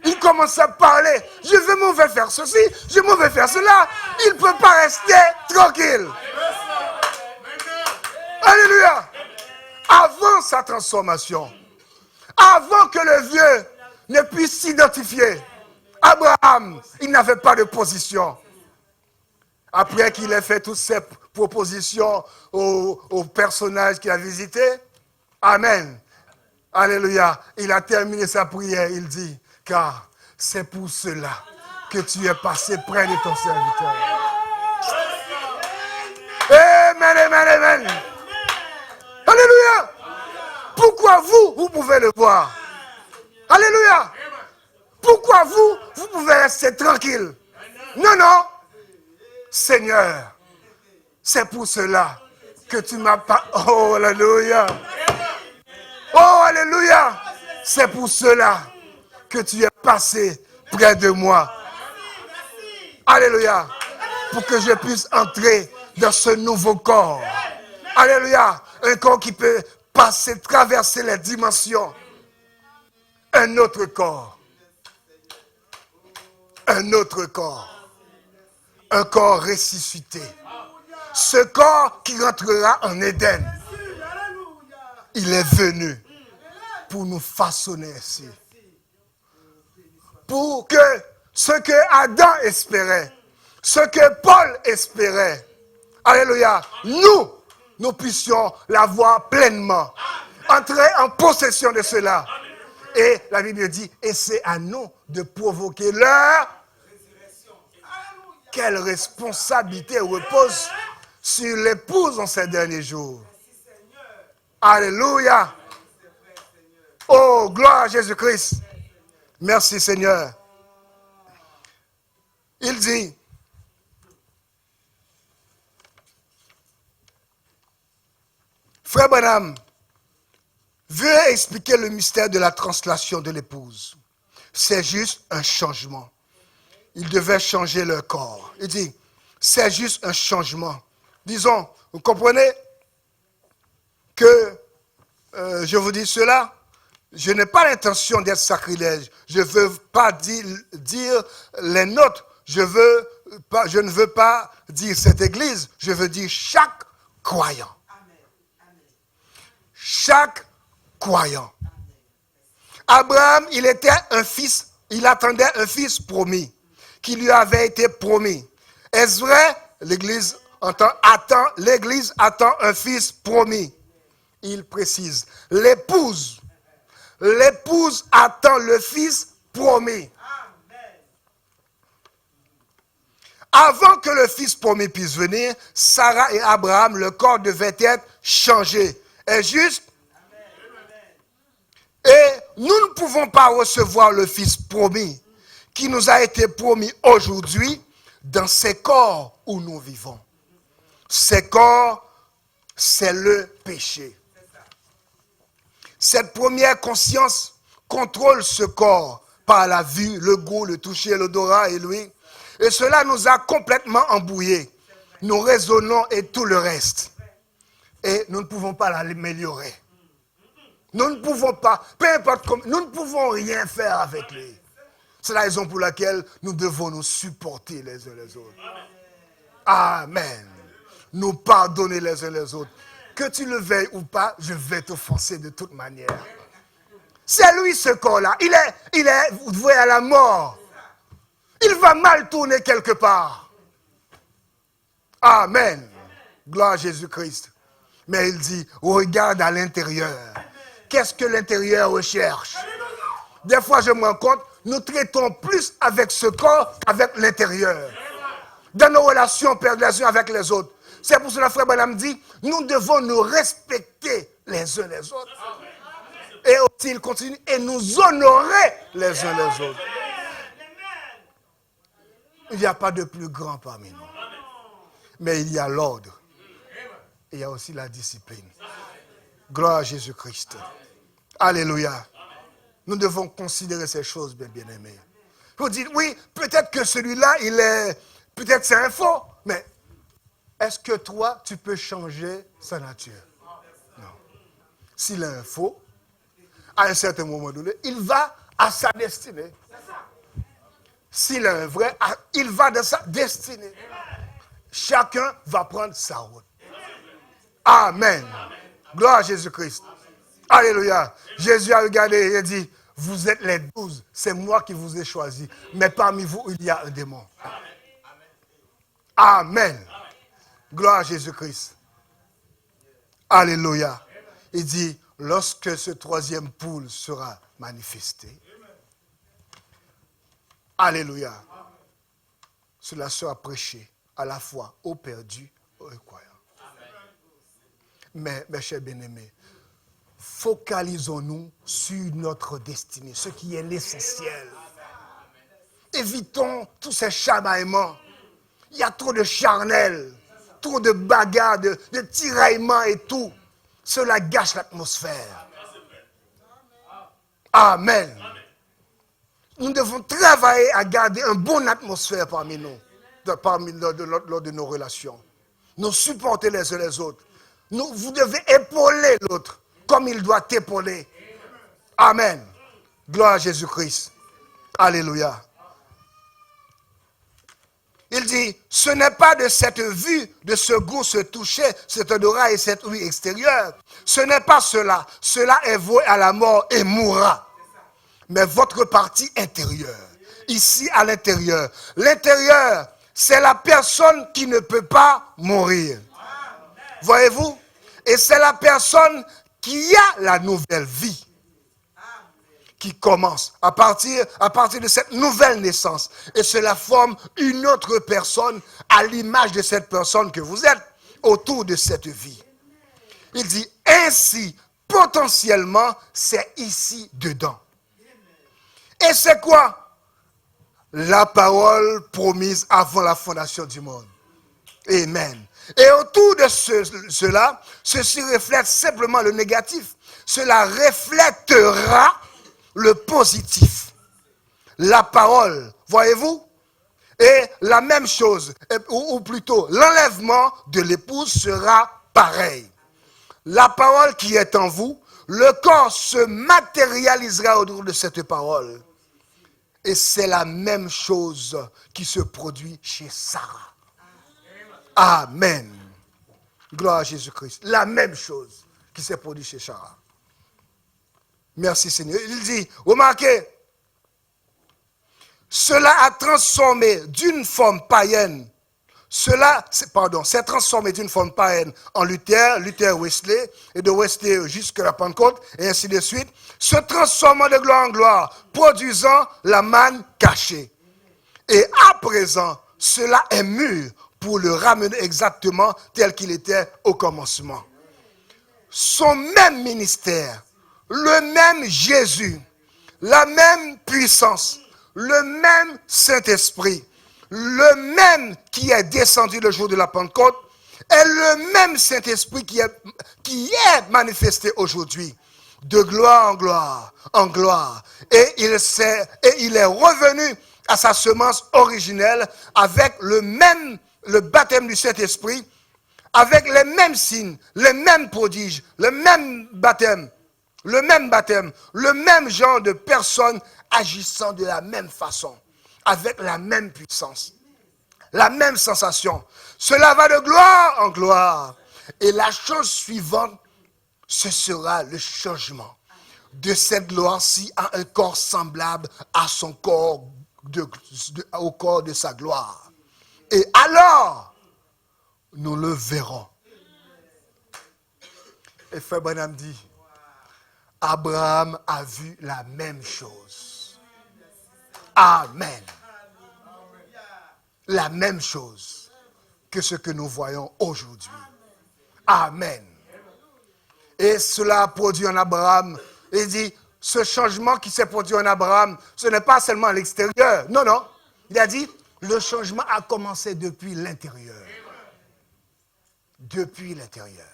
Il commence à parler. Je m'en vais faire ceci. Je m'en vais faire cela. Il ne peut pas rester tranquille. Alléluia. Avant sa transformation, avant que le vieux ne puisse s'identifier, Abraham, il n'avait pas de position. Après qu'il ait fait toutes ces propositions aux personnages qu'il a visités, amen. Alléluia. Il a terminé sa prière. Il dit, car c'est pour cela que tu es passé près de ton serviteur. Amen, amen, amen. Alléluia. Pourquoi vous pouvez le voir? Alléluia. Pourquoi vous pouvez rester tranquille? Non, non. Seigneur, c'est pour cela que tu m'as pas... Oh, alléluia. Oh, alléluia. C'est pour cela que tu es passé près de moi. Alléluia. Pour que je puisse entrer dans ce nouveau corps. Alléluia. Un corps qui peut passer, traverser les dimensions. Un autre corps. Un autre corps. Un corps ressuscité. Ce corps qui rentrera en Éden. Il est venu pour nous façonner ici. Pour que ce que Adam espérait, ce que Paul espérait, alléluia, nous puissions l'avoir pleinement. Entrer en possession de cela. Et la Bible dit, et c'est à nous de provoquer leur résurrection. Quelle responsabilité repose sur l'épouse en ces derniers jours. Alléluia. Oh, gloire à Jésus-Christ. Merci Seigneur. Il dit, Frère Branham veut expliquer le mystère de la translation de l'épouse. C'est juste un changement. Ils devaient changer leur corps. Il dit, c'est juste un changement. Disons, vous comprenez que je vous dis cela, je n'ai pas l'intention d'être sacrilège. Je ne veux pas dire les nôtres. Je ne veux pas dire cette église. Je veux dire chaque croyant. Chaque croyant. Abraham, il était un fils, il attendait un fils promis, qui lui avait été promis. Est-ce vrai? L'église attend un fils promis. Il précise, l'épouse attend le fils promis. Avant que le fils promis puisse venir, Sarah et Abraham, le corps devait être changé. Est juste? Et nous ne pouvons pas recevoir le fils promis qui nous a été promis aujourd'hui dans ces corps où nous vivons. Ces corps, c'est le péché. Cette première conscience contrôle ce corps par la vue, le goût, le toucher, l'odorat et l'ouïe. Et cela nous a complètement embrouillés. Nous raisonnons et tout le reste. Et nous ne pouvons pas l'améliorer. Nous ne pouvons pas, peu importe comment, nous ne pouvons rien faire avec lui. C'est la raison pour laquelle nous devons nous supporter les uns les autres. Amen. Nous pardonner les uns les autres. Que tu le veuilles ou pas, je vais t'offenser de toute manière. C'est lui ce corps-là. Il est voué à la mort. Il va mal tourner quelque part. Amen. Gloire à Jésus-Christ. Mais il dit, regarde à l'intérieur. Qu'est-ce que l'intérieur recherche? Des fois, je me rends compte, nous traitons plus avec ce corps qu'avec l'intérieur. Dans nos relations, les uns avec les autres. C'est pour cela, frère Branham dit, nous devons nous respecter les uns les autres. Et aussi, il continue, et nous honorer les uns les autres. Il n'y a pas de plus grand parmi nous. Mais il y a l'ordre. Et il y a aussi la discipline. Gloire à Jésus-Christ. Alléluia. Nous devons considérer ces choses, bien aimés. Vous dites, oui, peut-être que celui-là, peut-être c'est un faux, mais est-ce que toi, tu peux changer sa nature? Non. S'il est un faux, à un certain moment donné, il va à sa destinée. S'il est un vrai, il va de sa destinée. Chacun va prendre sa route. Amen. Gloire à Jésus-Christ. Alléluia. Jésus a regardé et a dit, vous êtes les 12, c'est moi qui vous ai choisis. Mais parmi vous, il y a un démon. Amen. Gloire à Jésus-Christ. Alléluia. Il dit, lorsque ce troisième poule sera manifesté, alléluia, cela sera prêché à la fois aux perdus et aux croyants. Mais, mes chers bien-aimés, focalisons-nous sur notre destinée, ce qui est l'essentiel. Évitons tous ces chamaillements. Il y a trop de charnel, trop de bagarres, de tiraillements et tout. Cela gâche l'atmosphère. Amen. Nous devons travailler à garder une bonne atmosphère parmi nous, lors de nos relations. Nous supporter les uns les autres. Vous devez épauler l'autre comme il doit t'épauler. Amen. Gloire à Jésus-Christ. Alléluia. Il dit, ce n'est pas de cette vue, de ce goût, ce toucher, cet odorat et cette ouïe extérieure. Ce n'est pas cela. Cela est voué à la mort et mourra. Mais votre partie intérieure, ici à l'intérieur. L'intérieur, c'est la personne qui ne peut pas mourir. Voyez-vous? Et c'est la personne qui a la nouvelle vie qui commence à partir de cette nouvelle naissance. Et cela forme une autre personne à l'image de cette personne que vous êtes autour de cette vie. Il dit, ainsi, potentiellement, c'est ici dedans. Et c'est quoi? La parole promise avant la fondation du monde. Amen. Et autour de cela, ceci reflète simplement le négatif. Cela reflètera le positif. La parole, voyez-vous? Et la même chose, ou plutôt l'enlèvement de l'épouse sera pareil. La parole qui est en vous, le corps se matérialisera autour de cette parole. Et c'est la même chose qui se produit chez Sarah. Amen. Gloire à Jésus-Christ. La même chose qui s'est produite chez Sarah. Merci Seigneur. Il dit, remarquez, cela a transformé d'une forme païenne, s'est transformé d'une forme païenne en Luther Wesley, et de Wesley jusqu'à la Pentecôte, et ainsi de suite, se transformant de gloire en gloire, produisant la manne cachée. Et à présent, cela est mûr pour le ramener exactement tel qu'il était au commencement. Son même ministère, le même Jésus, la même puissance, le même Saint-Esprit, le même qui est descendu le jour de la Pentecôte, est le même Saint-Esprit qui est manifesté aujourd'hui, de gloire en gloire. Et il est revenu à sa semence originelle avec le baptême du Saint-Esprit, avec les mêmes signes, les mêmes prodiges, le même baptême, le même genre de personnes agissant de la même façon, avec la même puissance, la même sensation. Cela va de gloire en gloire. Et la chose suivante, ce sera le changement de cette gloire-ci à un corps semblable à son corps, au corps de sa gloire. Et alors, nous le verrons. Et Frère Branham dit, Abraham a vu la même chose. Amen. La même chose que ce que nous voyons aujourd'hui. Amen. Et cela a produit en Abraham Il dit, ce changement qui s'est produit en Abraham, ce n'est pas seulement à l'extérieur. Non, non. Il a dit, le changement a commencé depuis l'intérieur. Depuis l'intérieur.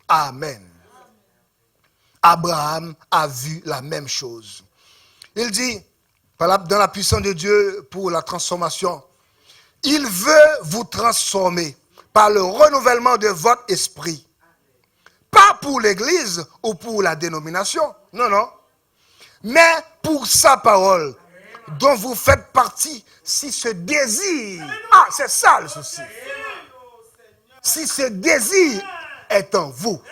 Amen. Abraham a vu la même chose. Il dit, dans la puissance de Dieu pour la transformation, il veut vous transformer par le renouvellement de votre esprit. Pas pour l'Église ou pour la dénomination, non, non. Mais pour sa parole, dont vous faites partie, si ce désir, c'est ça le souci. Si ce désir est en vous.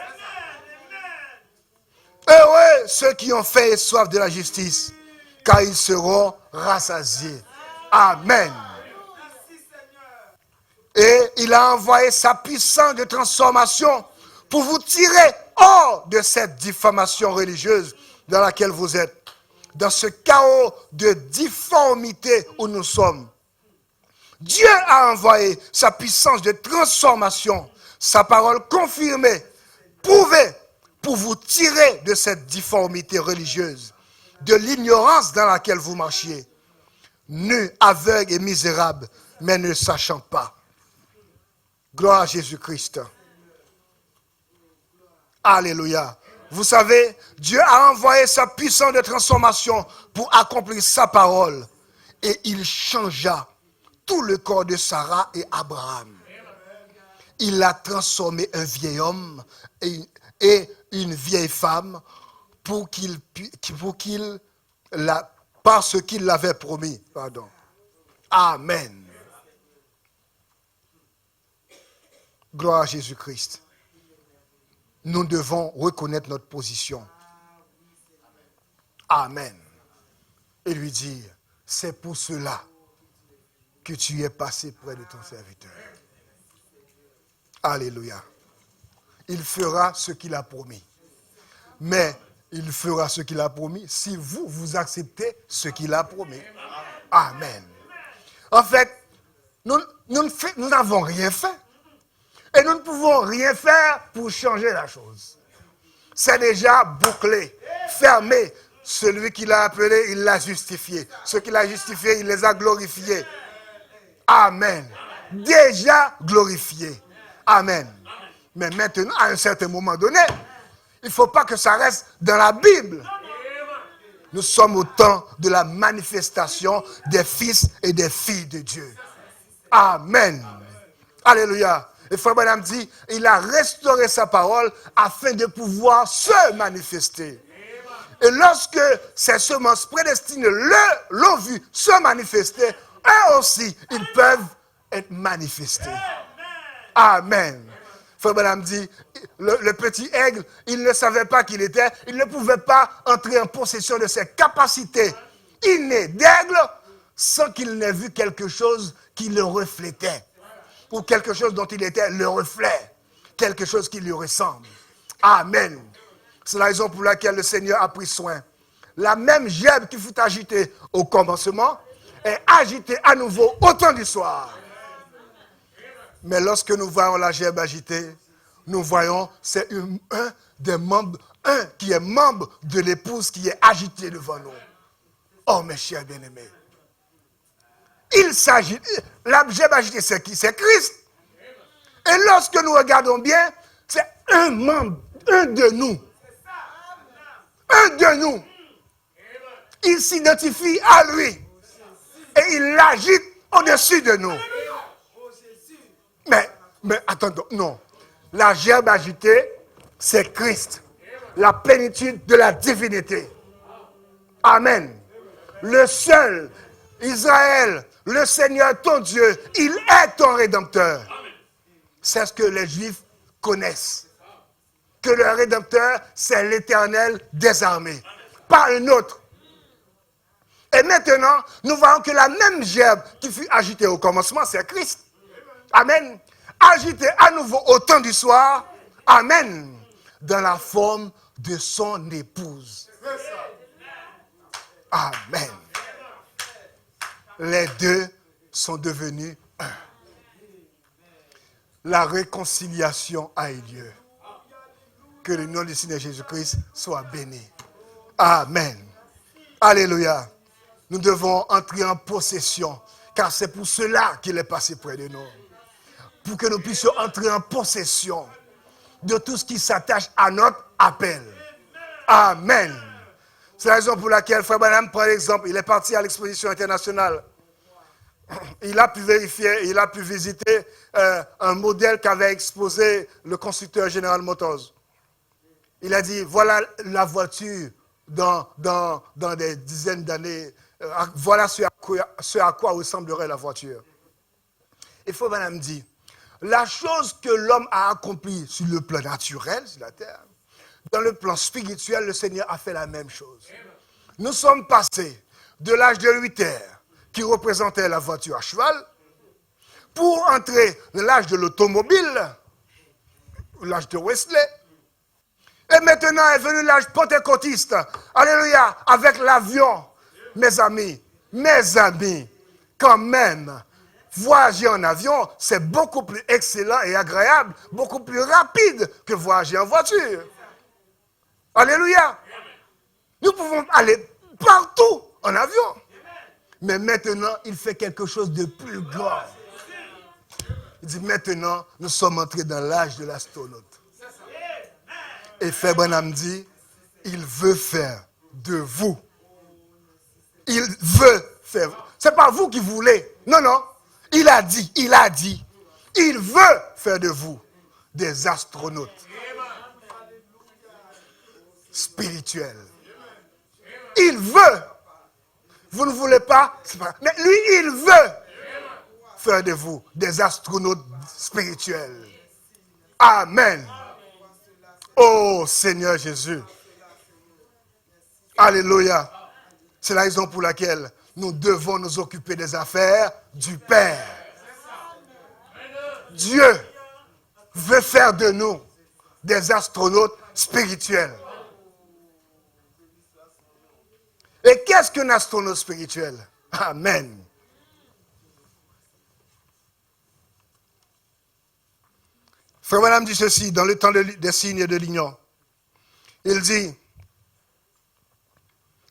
Heureux ceux qui ont faim et soif de la justice, car ils seront rassasiés. Amen. Et il a envoyé sa puissance de transformation pour vous tirer hors de cette diffamation religieuse dans laquelle vous êtes, dans ce chaos de difformité où nous sommes. Dieu a envoyé sa puissance de transformation, sa parole confirmée, prouvée, pour vous tirer de cette difformité religieuse, de l'ignorance dans laquelle vous marchiez, nus, aveugles et misérables, mais ne sachant pas. Gloire à Jésus-Christ. Alléluia. Vous savez, Dieu a envoyé sa puissance de transformation pour accomplir sa parole. Et il changea tout le corps de Sarah et Abraham. Il a transformé un vieil homme et une vieille femme parce qu'il l'avait promis. Pardon. Amen. Gloire à Jésus-Christ. Nous devons reconnaître notre position. Amen. Et lui dire, c'est pour cela que tu es passé près de ton serviteur. Alléluia. Il fera ce qu'il a promis. Mais il fera ce qu'il a promis si vous acceptez ce qu'il a promis. Amen. En fait, nous n'avons rien fait. Et nous ne pouvons rien faire pour changer la chose. C'est déjà bouclé, fermé. Celui qui l'a appelé, il l'a justifié. Ceux qu'il a justifiés, il les a glorifiés. Amen. Déjà glorifié. Amen. Mais maintenant, à un certain moment donné, il ne faut pas que ça reste dans la Bible. Nous sommes au temps de la manifestation des fils et des filles de Dieu. Amen. Alléluia. Et Frère Branham dit, il a restauré sa parole afin de pouvoir se manifester. Et lorsque ces semences prédestinées l'ont vu se manifester, eux aussi, ils peuvent être manifestés. Amen. Frère Branham dit, le petit aigle, il ne savait pas qui il était, il ne pouvait pas entrer en possession de ses capacités innées d'aigle sans qu'il n'ait vu quelque chose qui le reflétait. Ou quelque chose dont il était le reflet, quelque chose qui lui ressemble. Amen. C'est la raison pour laquelle le Seigneur a pris soin. La même gerbe qui fut agitée au commencement est agitée à nouveau au temps du soir. Mais lorsque nous voyons la gerbe agitée, nous voyons c'est un qui est membre de l'épouse qui est agité devant nous. Oh mes chers bien-aimés. Il s'agit, la gerbe agitée, c'est qui? C'est Christ. Et lorsque nous regardons bien, c'est un membre, un de nous. Un de nous. Il s'identifie à lui. Et il l'agite au-dessus de nous. Mais attendons, non. La gerbe agitée, c'est Christ. La plénitude de la divinité. Amen. Le seul, Israël, le Seigneur, ton Dieu, il est ton Rédempteur. C'est ce que les Juifs connaissent. Que le Rédempteur, c'est l'Éternel des armées. Pas un autre. Et maintenant, nous voyons que la même gerbe qui fut agitée au commencement, c'est Christ. Amen. Agitée à nouveau au temps du soir. Amen. Dans la forme de son épouse. Amen. Les deux sont devenus un. La réconciliation a eu lieu. Que le nom du Seigneur Jésus-Christ soit béni. Amen. Alléluia. Nous devons entrer en possession, car c'est pour cela qu'il est passé près de nous. Pour que nous puissions entrer en possession de tout ce qui s'attache à notre appel. Amen. C'est la raison pour laquelle Frère Branham prend l'exemple. Il est parti à l'exposition internationale. Il a pu vérifier, il a pu visiter un modèle qu'avait exposé le constructeur General Motors. Il a dit, voilà la voiture dans des dizaines d'années. Voilà ce à quoi ressemblerait la voiture. Et Frère Branham dit, la chose que l'homme a accomplie sur le plan naturel, sur la terre, dans le plan spirituel, le Seigneur a fait la même chose. Nous sommes passés de l'âge de Luther, qui représentait la voiture à cheval, pour entrer dans l'âge de l'automobile, l'âge de Wesley. Et maintenant est venu l'âge pentecôtiste. Alléluia, avec l'avion. Mes amis, quand même, voyager en avion, c'est beaucoup plus excellent et agréable, beaucoup plus rapide que voyager en voiture. Alléluia. Nous pouvons aller partout en avion. Mais maintenant, il fait quelque chose de plus grand. Il dit, maintenant, nous sommes entrés dans l'âge de l'astronaute. Et Frère Branham dit, il veut faire de vous. Il veut faire. Ce n'est pas vous qui voulez. Non, non. Il a dit, il veut faire de vous des astronautes spirituels. Il veut. Vous ne voulez pas, mais lui, il veut faire de vous des astronautes spirituels. Amen. Oh Seigneur Jésus. Alléluia. C'est la raison pour laquelle nous devons nous occuper des affaires du Père. Dieu veut faire de nous des astronautes spirituels. Et qu'est-ce qu'un astronaute spirituel? Amen. Frère Branham dit ceci dans le temps des signes de l'union. Il dit,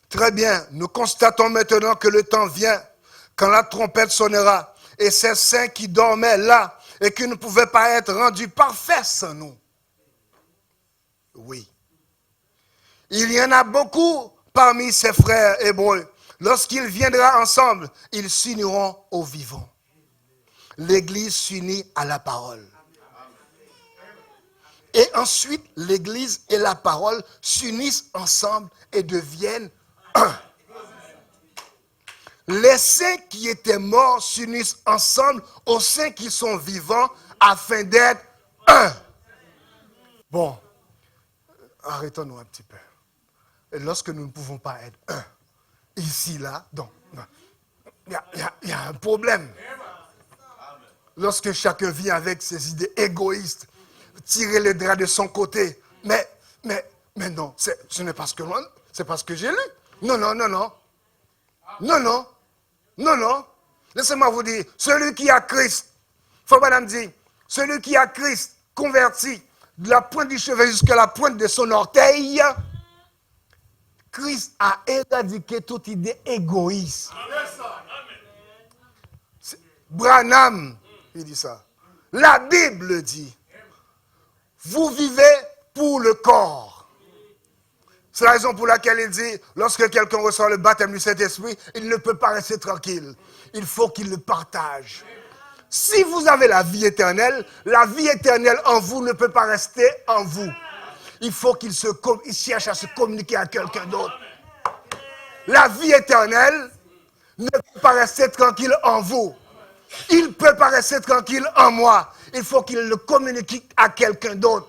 très bien, nous constatons maintenant que le temps vient quand la trompette sonnera et ces saints qui dormaient là et qui ne pouvaient pas être rendus parfaits sans nous. Oui. Il y en a beaucoup parmi ses frères hébreux. Lorsqu'ils viendront ensemble, ils s'uniront au vivant. L'Église s'unit à la parole. Et ensuite, l'Église et la parole s'unissent ensemble et deviennent un. Les saints qui étaient morts s'unissent ensemble aux saints qui sont vivants afin d'être un. Bon, arrêtons-nous un petit peu. Et lorsque nous ne pouvons pas être un, ici, là, donc, il y a un problème. Lorsque chacun vient avec ses idées égoïstes, tirer les draps de son côté, mais non, ce n'est pas ce que moi, c'est parce que j'ai lu. Non. Laissez-moi vous dire, celui qui a Christ, Frère Branham dit, celui qui a Christ converti de la pointe du cheveu jusqu'à la pointe de son orteil, Christ a éradiqué toute idée égoïste. Branham, il dit ça. La Bible dit, vous vivez pour le corps. C'est la raison pour laquelle il dit, lorsque quelqu'un reçoit le baptême du Saint-Esprit, il ne peut pas rester tranquille. Il faut qu'il le partage. Si vous avez la vie éternelle en vous ne peut pas rester en vous. Il faut qu'il cherche à se communiquer à quelqu'un d'autre. La vie éternelle ne peut pas rester tranquille en vous. Il ne peut pas rester tranquille en moi. Il faut qu'il le communique à quelqu'un d'autre.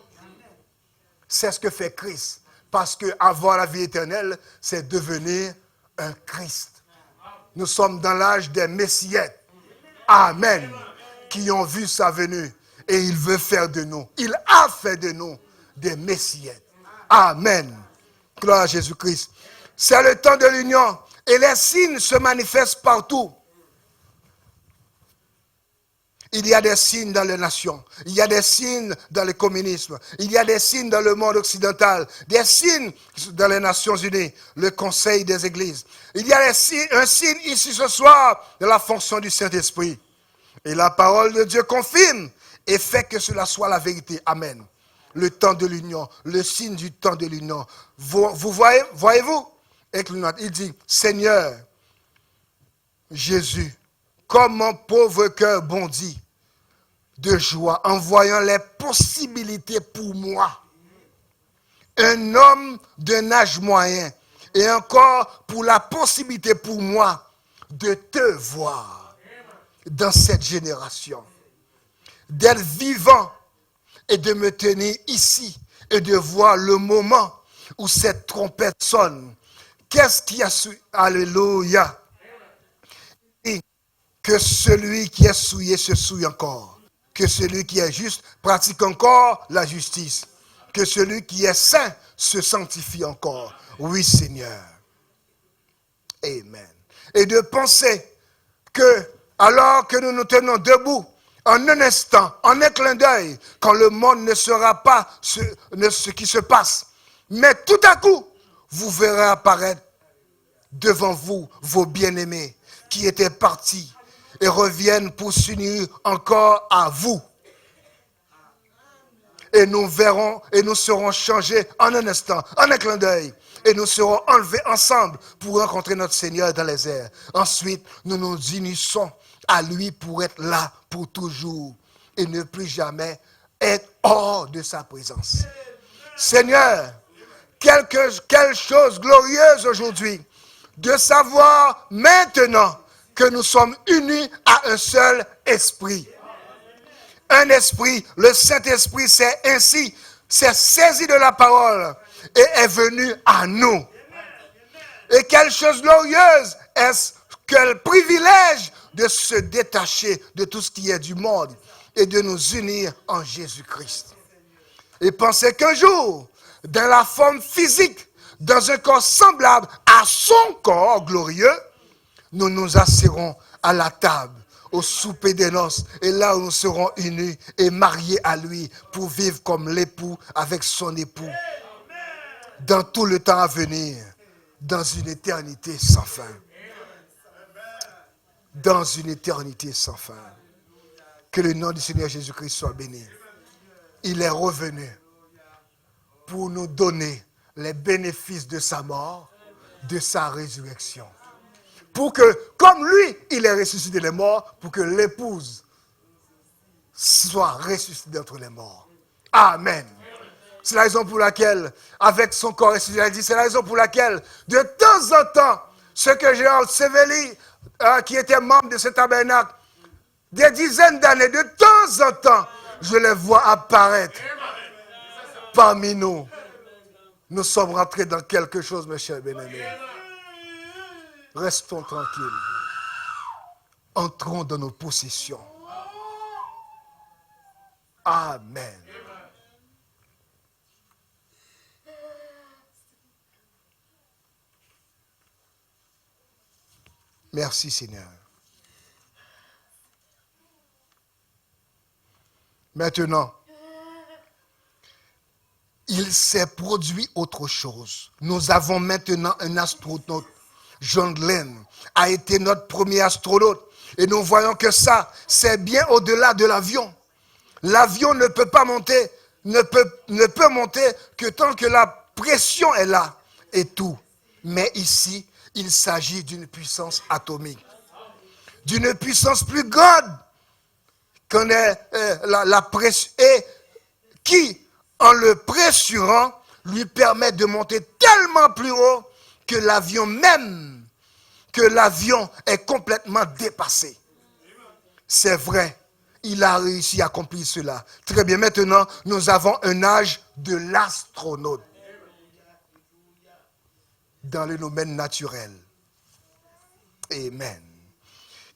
C'est ce que fait Christ. Parce qu'avoir la vie éternelle, c'est devenir un Christ. Nous sommes dans l'âge des Messiettes. Amen. Qui ont vu sa venue. Et il veut faire de nous. Il a fait de nous des Messiettes. Amen. Gloire à Jésus-Christ. C'est le temps de l'union. Et les signes se manifestent partout. Il y a des signes dans les nations. Il y a des signes dans le communisme. Il y a des signes dans le monde occidental. Des signes dans les Nations Unies, le Conseil des Églises. Il y a un signe ici ce soir de la fonction du Saint-Esprit. Et la parole de Dieu confirme et fait que cela soit la vérité. Amen. Le temps de l'union, le signe du temps de l'union. Vous voyez-vous? Il dit, Seigneur, Jésus, comme mon pauvre cœur bondit de joie en voyant les possibilités pour moi. Un homme d'un âge moyen et encore pour la possibilité pour moi de te voir dans cette génération, d'être vivant et de me tenir ici et de voir le moment où cette trompette sonne. Qu'est-ce qui a su? Alléluia. Et que celui qui est souillé se souille encore. Que celui qui est juste pratique encore la justice. Que celui qui est saint se sanctifie encore. Oui, Seigneur. Amen. Et de penser que, alors que nous nous tenons debout, en un instant, en un clin d'œil, quand le monde ne saura pas ce qui se passe, mais tout à coup, vous verrez apparaître devant vous vos bien-aimés qui étaient partis et reviennent pour s'unir encore à vous. Et nous verrons et nous serons changés en un instant, en un clin d'œil. Et nous serons enlevés ensemble pour rencontrer notre Seigneur dans les airs. Ensuite, nous nous unissons à lui pour être là pour toujours et ne plus jamais être hors de sa présence. Seigneur, quelle chose glorieuse aujourd'hui de savoir maintenant que nous sommes unis à un seul esprit. Un esprit, le Saint-Esprit s'est saisi de la parole et est venu à nous. Et quelle chose glorieuse est-ce, quel privilège de se détacher de tout ce qui est du monde et de nous unir en Jésus-Christ. Et pensez qu'un jour, dans la forme physique, dans un corps semblable à son corps glorieux, nous nous asserons à la table, au souper des noces, et là où nous serons unis et mariés à lui pour vivre comme l'époux avec son époux, dans tout le temps à venir, dans une éternité sans fin. Dans une éternité sans fin. Que le nom du Seigneur Jésus-Christ soit béni. Il est revenu pour nous donner les bénéfices de sa mort, de sa résurrection. Pour que, comme lui, il est ressuscité des morts, pour que l'épouse soit ressuscitée d'entre les morts. Amen. C'est la raison pour laquelle, avec son corps ressuscité, elle dit, c'est la raison pour laquelle, de temps en temps, ce que j'ai enseveli, qui était membre de ce tabernacle, des dizaines d'années, de temps en temps, je les vois apparaître parmi nous. Nous sommes rentrés dans quelque chose, mes chers bien-aimés. Restons tranquilles. Entrons dans nos possessions. Amen. Merci Seigneur. Maintenant, il s'est produit autre chose. Nous avons maintenant un astronaute. John Glenn a été notre premier astronaute. Et nous voyons que ça, c'est bien au-delà de l'avion. L'avion ne peut pas monter, ne peut monter que tant que la pression est là et tout. Mais ici, il s'agit d'une puissance atomique. D'une puissance plus grande qu'on est la pression. Et qui, en le pressurant, lui permet de monter tellement plus haut que l'avion est complètement dépassé. C'est vrai, il a réussi à accomplir cela. Très bien, maintenant, nous avons un âge de l'astronaute dans le domaine naturel. Amen.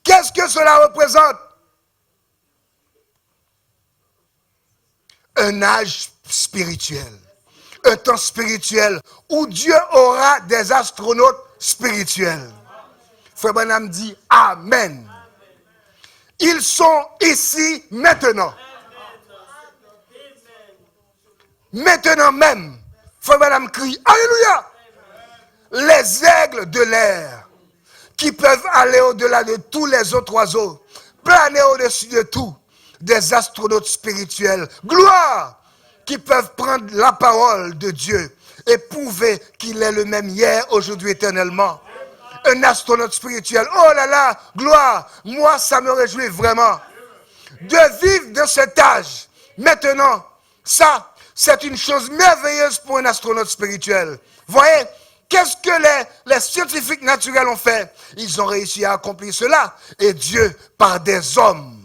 Qu'est-ce que cela représente? Un âge spirituel. Un temps spirituel où Dieu aura des astronautes spirituels. Frère Branham dit Amen. Ils sont ici maintenant. Maintenant même. Frère Madame crie, Alléluia. Les aigles de l'air qui peuvent aller au-delà de tous les autres oiseaux, planer au-dessus de tout, des astronautes spirituels, gloire, qui peuvent prendre la parole de Dieu et prouver qu'il est le même hier, aujourd'hui, éternellement. Un astronaute spirituel, oh là là, gloire, moi ça me réjouit vraiment de vivre dans cet âge. Maintenant, ça, c'est une chose merveilleuse pour un astronaute spirituel. Voyez, qu'est-ce que les scientifiques naturels ont fait? Ils ont réussi à accomplir cela. Et Dieu, par des hommes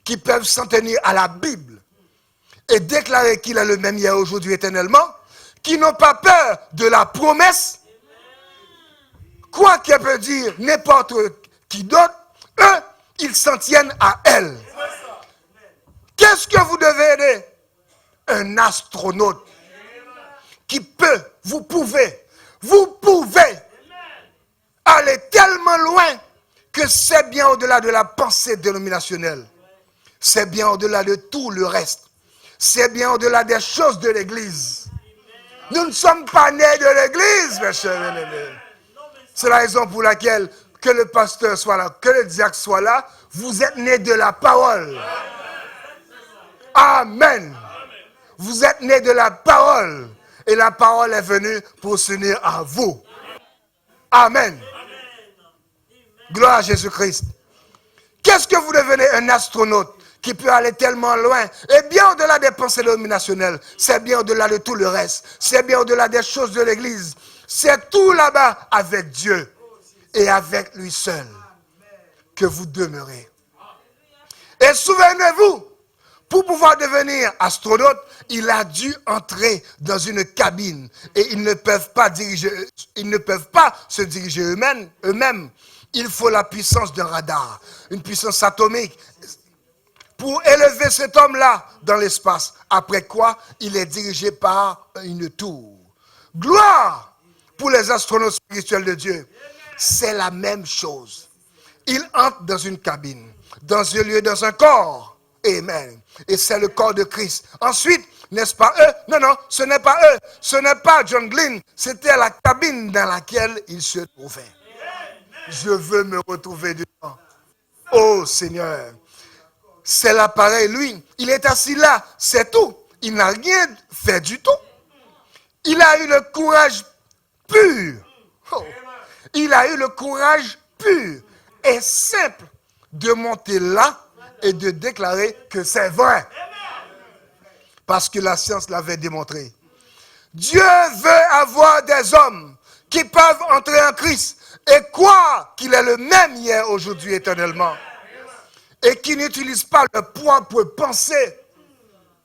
qui peuvent s'en tenir à la Bible et déclarer qu'il est le même hier, aujourd'hui, éternellement, qui n'ont pas peur de la promesse, quoi qu'elle peut dire n'importe qui d'autre, eux, ils s'en tiennent à elle. Qu'est-ce que vous devez aider? Un astronaute qui peut, vous pouvez aller tellement loin que c'est bien au-delà de la pensée dénominationnelle. C'est bien au-delà de tout le reste. C'est bien au-delà des choses de l'Église. Nous ne sommes pas nés de l'Église, mes chers bien-aimés. C'est la raison pour laquelle que le pasteur soit là, que le diacre soit là, vous êtes nés de la parole. Amen. Vous êtes nés de la parole. Et la parole est venue pour s'unir à vous. Amen. Gloire à Jésus-Christ. Qu'est-ce que vous devenez? Un astronaute qui peut aller tellement loin et bien au-delà des pensées dénominationnelles. C'est bien au-delà de tout le reste. C'est bien au-delà des choses de l'Église. C'est tout là-bas avec Dieu et avec lui seul que vous demeurez. Et souvenez-vous, pour pouvoir devenir astronaute, il a dû entrer dans une cabine et ils ne peuvent pas se diriger eux-mêmes. Il faut la puissance d'un radar, une puissance atomique pour élever cet homme-là dans l'espace. Après quoi, il est dirigé par une tour. Gloire pour les astronautes spirituels de Dieu. C'est la même chose. Il entre dans une cabine, dans un lieu, dans un corps. Amen. Et c'est le corps de Christ. Ensuite, n'est-ce pas eux? Non, ce n'est pas eux. Ce n'est pas John Glenn. C'était la cabine dans laquelle il se trouvait. Je veux me retrouver dedans. Oh Seigneur. C'est l'appareil, lui. Il est assis là. C'est tout. Il n'a rien fait du tout. Il a eu le courage pur. Oh. Il a eu le courage pur et simple de monter là et de déclarer que c'est vrai. Parce que la science l'avait démontré. Dieu veut avoir des hommes qui peuvent entrer en Christ et croire qu'il est le même hier, aujourd'hui, éternellement. Et qui n'utilisent pas leur propre pensée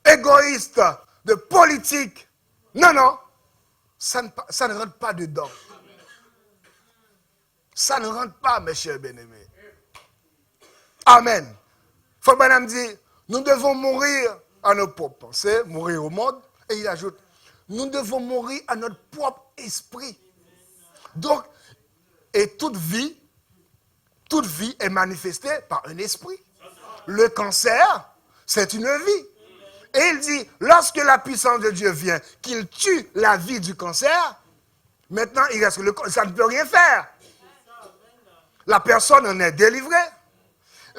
égoïste, de politique. Non, ça ne rentre pas dedans. Ça ne rentre pas, mes chers bien-aimés. Amen. Frère Branham dit, nous devons mourir à nos propres pensées, mourir au monde. Et il ajoute, nous devons mourir à notre propre esprit. Donc, et toute vie est manifestée par un esprit. Le cancer, c'est une vie. Et il dit, lorsque la puissance de Dieu vient, qu'il tue la vie du cancer, maintenant, il reste ça ne peut rien faire. La personne en est délivrée.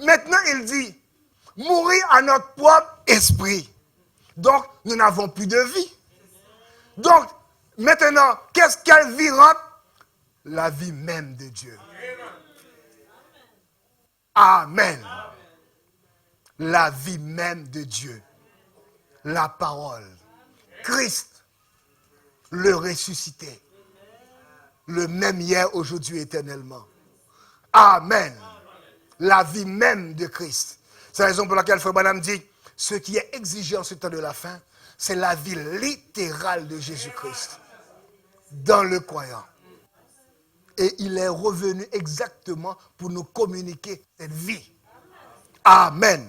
Maintenant, il dit, mourir à notre propre esprit. Donc, nous n'avons plus de vie. Donc, maintenant, quelle vie rentre? La vie même de Dieu. Amen. La vie même de Dieu. La parole. Christ, le ressuscité. Le même hier, aujourd'hui, éternellement. Amen. La vie même de Christ. C'est la raison pour laquelle Frère Branham dit, ce qui est exigé en ce temps de la fin, c'est la vie littérale de Jésus-Christ dans le croyant. Et il est revenu exactement pour nous communiquer cette vie. Amen.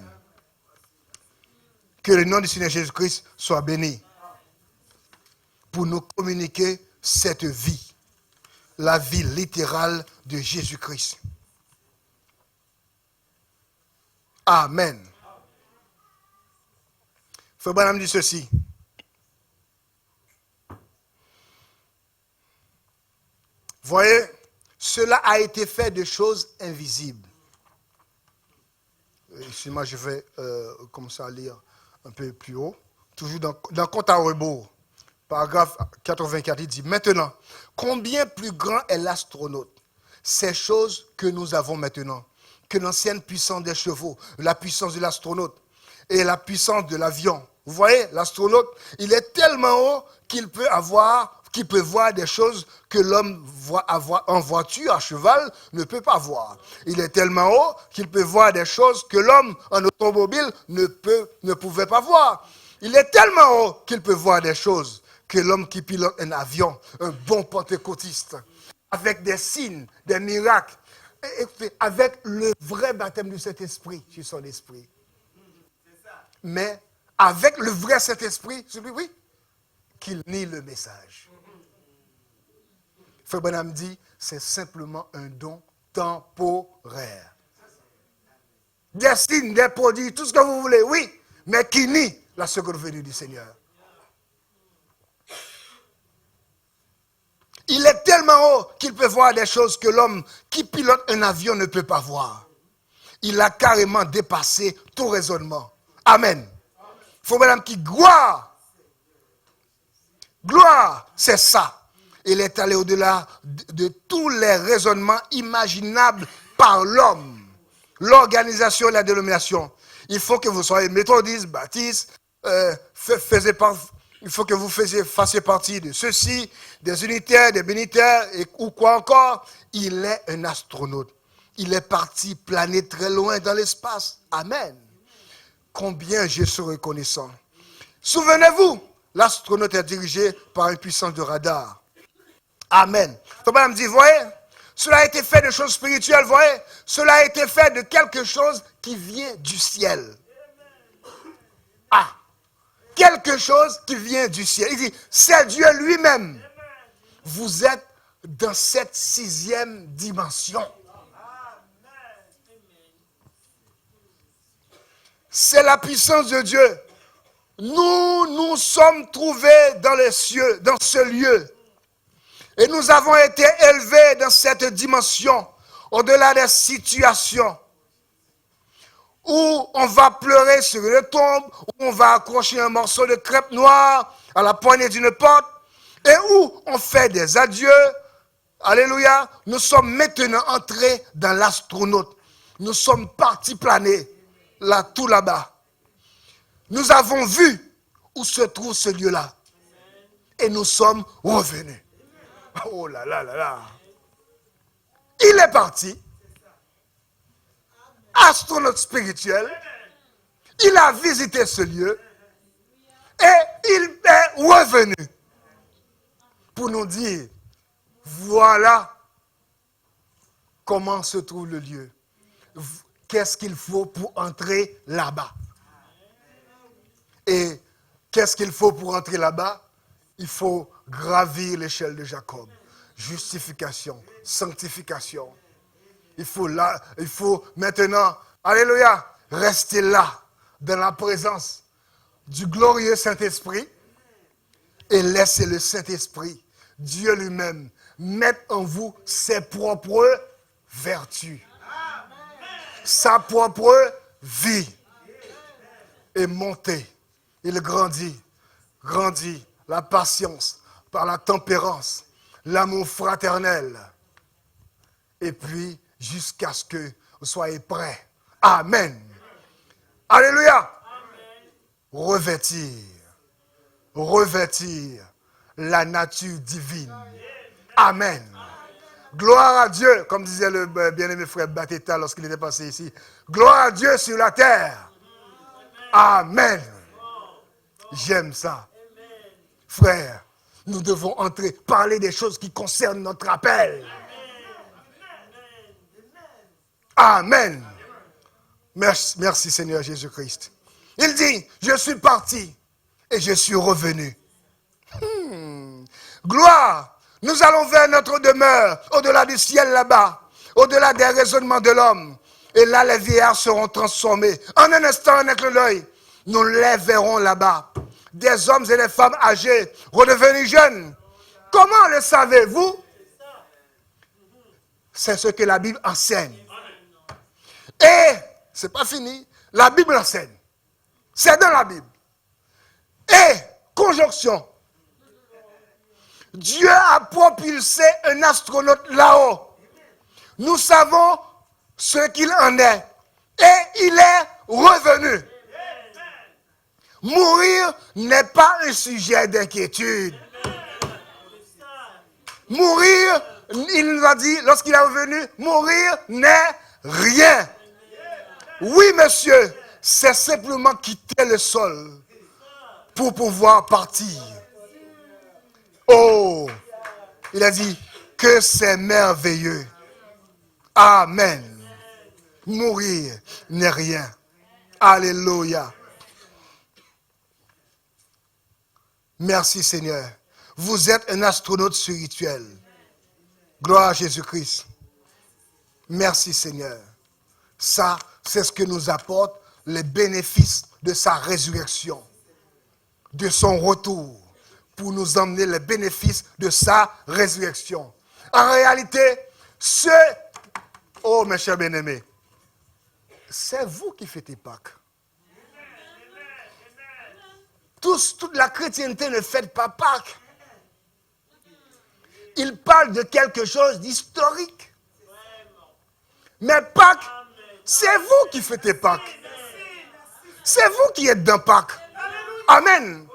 Que le nom du Seigneur Jésus-Christ soit béni. Pour nous communiquer cette vie. La vie littérale de Jésus-Christ. Amen. Frère Branham dit ceci. Voyez, cela a été fait de choses invisibles. Excusez-moi, je vais commencer à lire un peu plus haut. Toujours dans Compte à rebours, paragraphe 84, il dit, maintenant, combien plus grand est l'astronaute? Ces choses que nous avons maintenant, que l'ancienne puissance des chevaux, la puissance de l'astronaute et la puissance de l'avion. Vous voyez, l'astronaute, il est tellement haut qu'il peut voir des choses que l'homme en voiture, à cheval, ne peut pas voir. Il est tellement haut qu'il peut voir des choses que l'homme en automobile ne pouvait pas voir. Il est tellement haut qu'il peut voir des choses que l'homme qui pilote un avion, un bon pentecôtiste, avec des signes, des miracles, avec le vrai baptême du Saint-Esprit sur son esprit. Mais avec le vrai Saint-Esprit, celui, oui, qu'il nie le message. Frère Branham dit, c'est simplement un don temporaire. Des signes, des prodiges, tout ce que vous voulez, oui, mais qui nie la seconde venue du Seigneur. Il est tellement haut qu'il peut voir des choses que l'homme qui pilote un avion ne peut pas voir. Il a carrément dépassé tout raisonnement. Amen. Il faut madame qui gloire. Gloire, c'est ça. Il est allé au-delà de tous les raisonnements imaginables par l'homme. L'organisation et la dénomination. Il faut que vous soyez méthodistes, baptistes, il faut que vous fassiez partie de ceux-ci, des unitaires, des bénitaires, ou quoi encore. Il est un astronaute. Il est parti planer très loin dans l'espace. Amen. Combien je suis reconnaissant. Souvenez-vous, l'astronaute est dirigé par une puissance de radar. Amen. Comment me dit, voyez, cela a été fait de choses spirituelles, voyez, cela a été fait de quelque chose qui vient du ciel. Ah, quelque chose qui vient du ciel. Il dit, c'est Dieu lui-même. Vous êtes dans cette 6e dimension. C'est la puissance de Dieu. Nous sommes trouvés dans les cieux, dans ce lieu. Et nous avons été élevés dans cette dimension, au-delà des situations, où on va pleurer sur une tombe, où on va accrocher un morceau de crêpe noire à la poignée d'une porte, et où on fait des adieux. Alléluia. Nous sommes maintenant entrés dans l'astronaute. Nous sommes partis planer, là, tout là-bas. Nous avons vu où se trouve ce lieu-là. Et nous sommes revenus. Oh là là là là. Il est parti. Astronaute spirituel. Il a visité ce lieu. Et il est revenu. Pour nous dire, voilà comment se trouve le lieu. Qu'est-ce qu'il faut pour entrer là-bas. Et qu'est-ce qu'il faut pour entrer là-bas? Il faut gravir l'échelle de Jacob. Justification, sanctification. Il faut maintenant, alléluia, rester là, dans la présence du glorieux Saint-Esprit et laisser le Saint-Esprit, Dieu lui-même, mettre en vous ses propres vertus, sa propre vie et monter. Il grandit la patience par la tempérance, l'amour fraternel. Et puis, jusqu'à ce que vous soyez prêts. Amen. Alléluia. Amen. Revêtir la nature divine. Amen. Gloire à Dieu, comme disait le bien-aimé frère Bateta lorsqu'il était passé ici. Gloire à Dieu sur la terre. Amen. J'aime ça. Frère, nous devons entrer, parler des choses qui concernent notre appel. Amen. Merci Seigneur Jésus-Christ. Il dit, je suis parti et je suis revenu. Gloire, nous allons vers notre demeure, au-delà du ciel là-bas, au-delà des raisonnements de l'homme. Et là, les vieillards seront transformés. En un instant, un clin d'œil, nous les verrons là-bas. Des hommes et des femmes âgés, redevenus jeunes. Comment le savez-vous? C'est ce que la Bible enseigne. Et, c'est pas fini, la Bible enseigne. C'est dans la Bible. Et, conjonction. Dieu a propulsé un astronaute là-haut. Nous savons ce qu'il en est. Et il est revenu. Mourir n'est pas un sujet d'inquiétude. Mourir, il nous a dit, lorsqu'il est revenu, mourir n'est rien. Oui, monsieur, c'est simplement quitter le sol pour pouvoir partir. Oh, il a dit que c'est merveilleux. Amen. Mourir n'est rien. Alléluia. Merci Seigneur. Vous êtes un astronaute spirituel. Gloire à Jésus-Christ. Merci Seigneur. Ça, c'est ce que nous apporte les bénéfices de sa résurrection, de son retour, pour nous emmener les bénéfices de sa résurrection. En réalité, oh mes chers bien-aimés, c'est vous qui fêtez Pâques. Toute la chrétienté ne fête pas Pâques. Il parle de quelque chose d'historique. Mais Pâques, c'est vous qui fêtez Pâques. C'est vous qui êtes dans Pâques. Amen.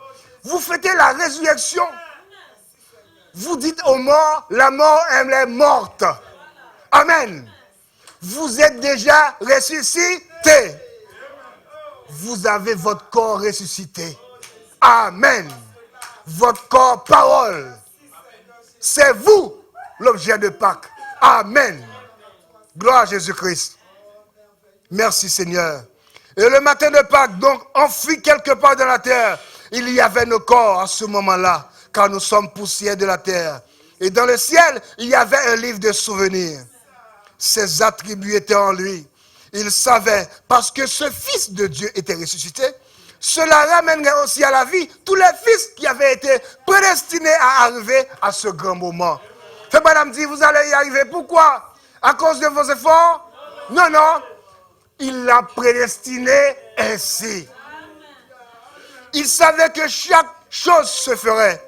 Vous fêtez la résurrection. Vous dites aux morts, la mort elle est morte. Amen. Vous êtes déjà ressuscité. Vous avez votre corps ressuscité. Amen. Votre corps parole. C'est vous l'objet de Pâques. Amen. Gloire à Jésus-Christ. Merci Seigneur. Et le matin de Pâques, donc, enfoui quelque part dans la terre, il y avait nos corps à ce moment-là, car nous sommes poussière de la terre. Et dans le ciel, il y avait un livre de souvenirs. Ses attributs étaient en lui. Il savait, parce que ce Fils de Dieu était ressuscité, cela ramènerait aussi à la vie tous les fils qui avaient été prédestinés à arriver à ce grand moment. Frère Branham dit, vous allez y arriver. Pourquoi? À cause de vos efforts? Non, non. Il l'a prédestiné ainsi. Il savait que chaque chose se ferait.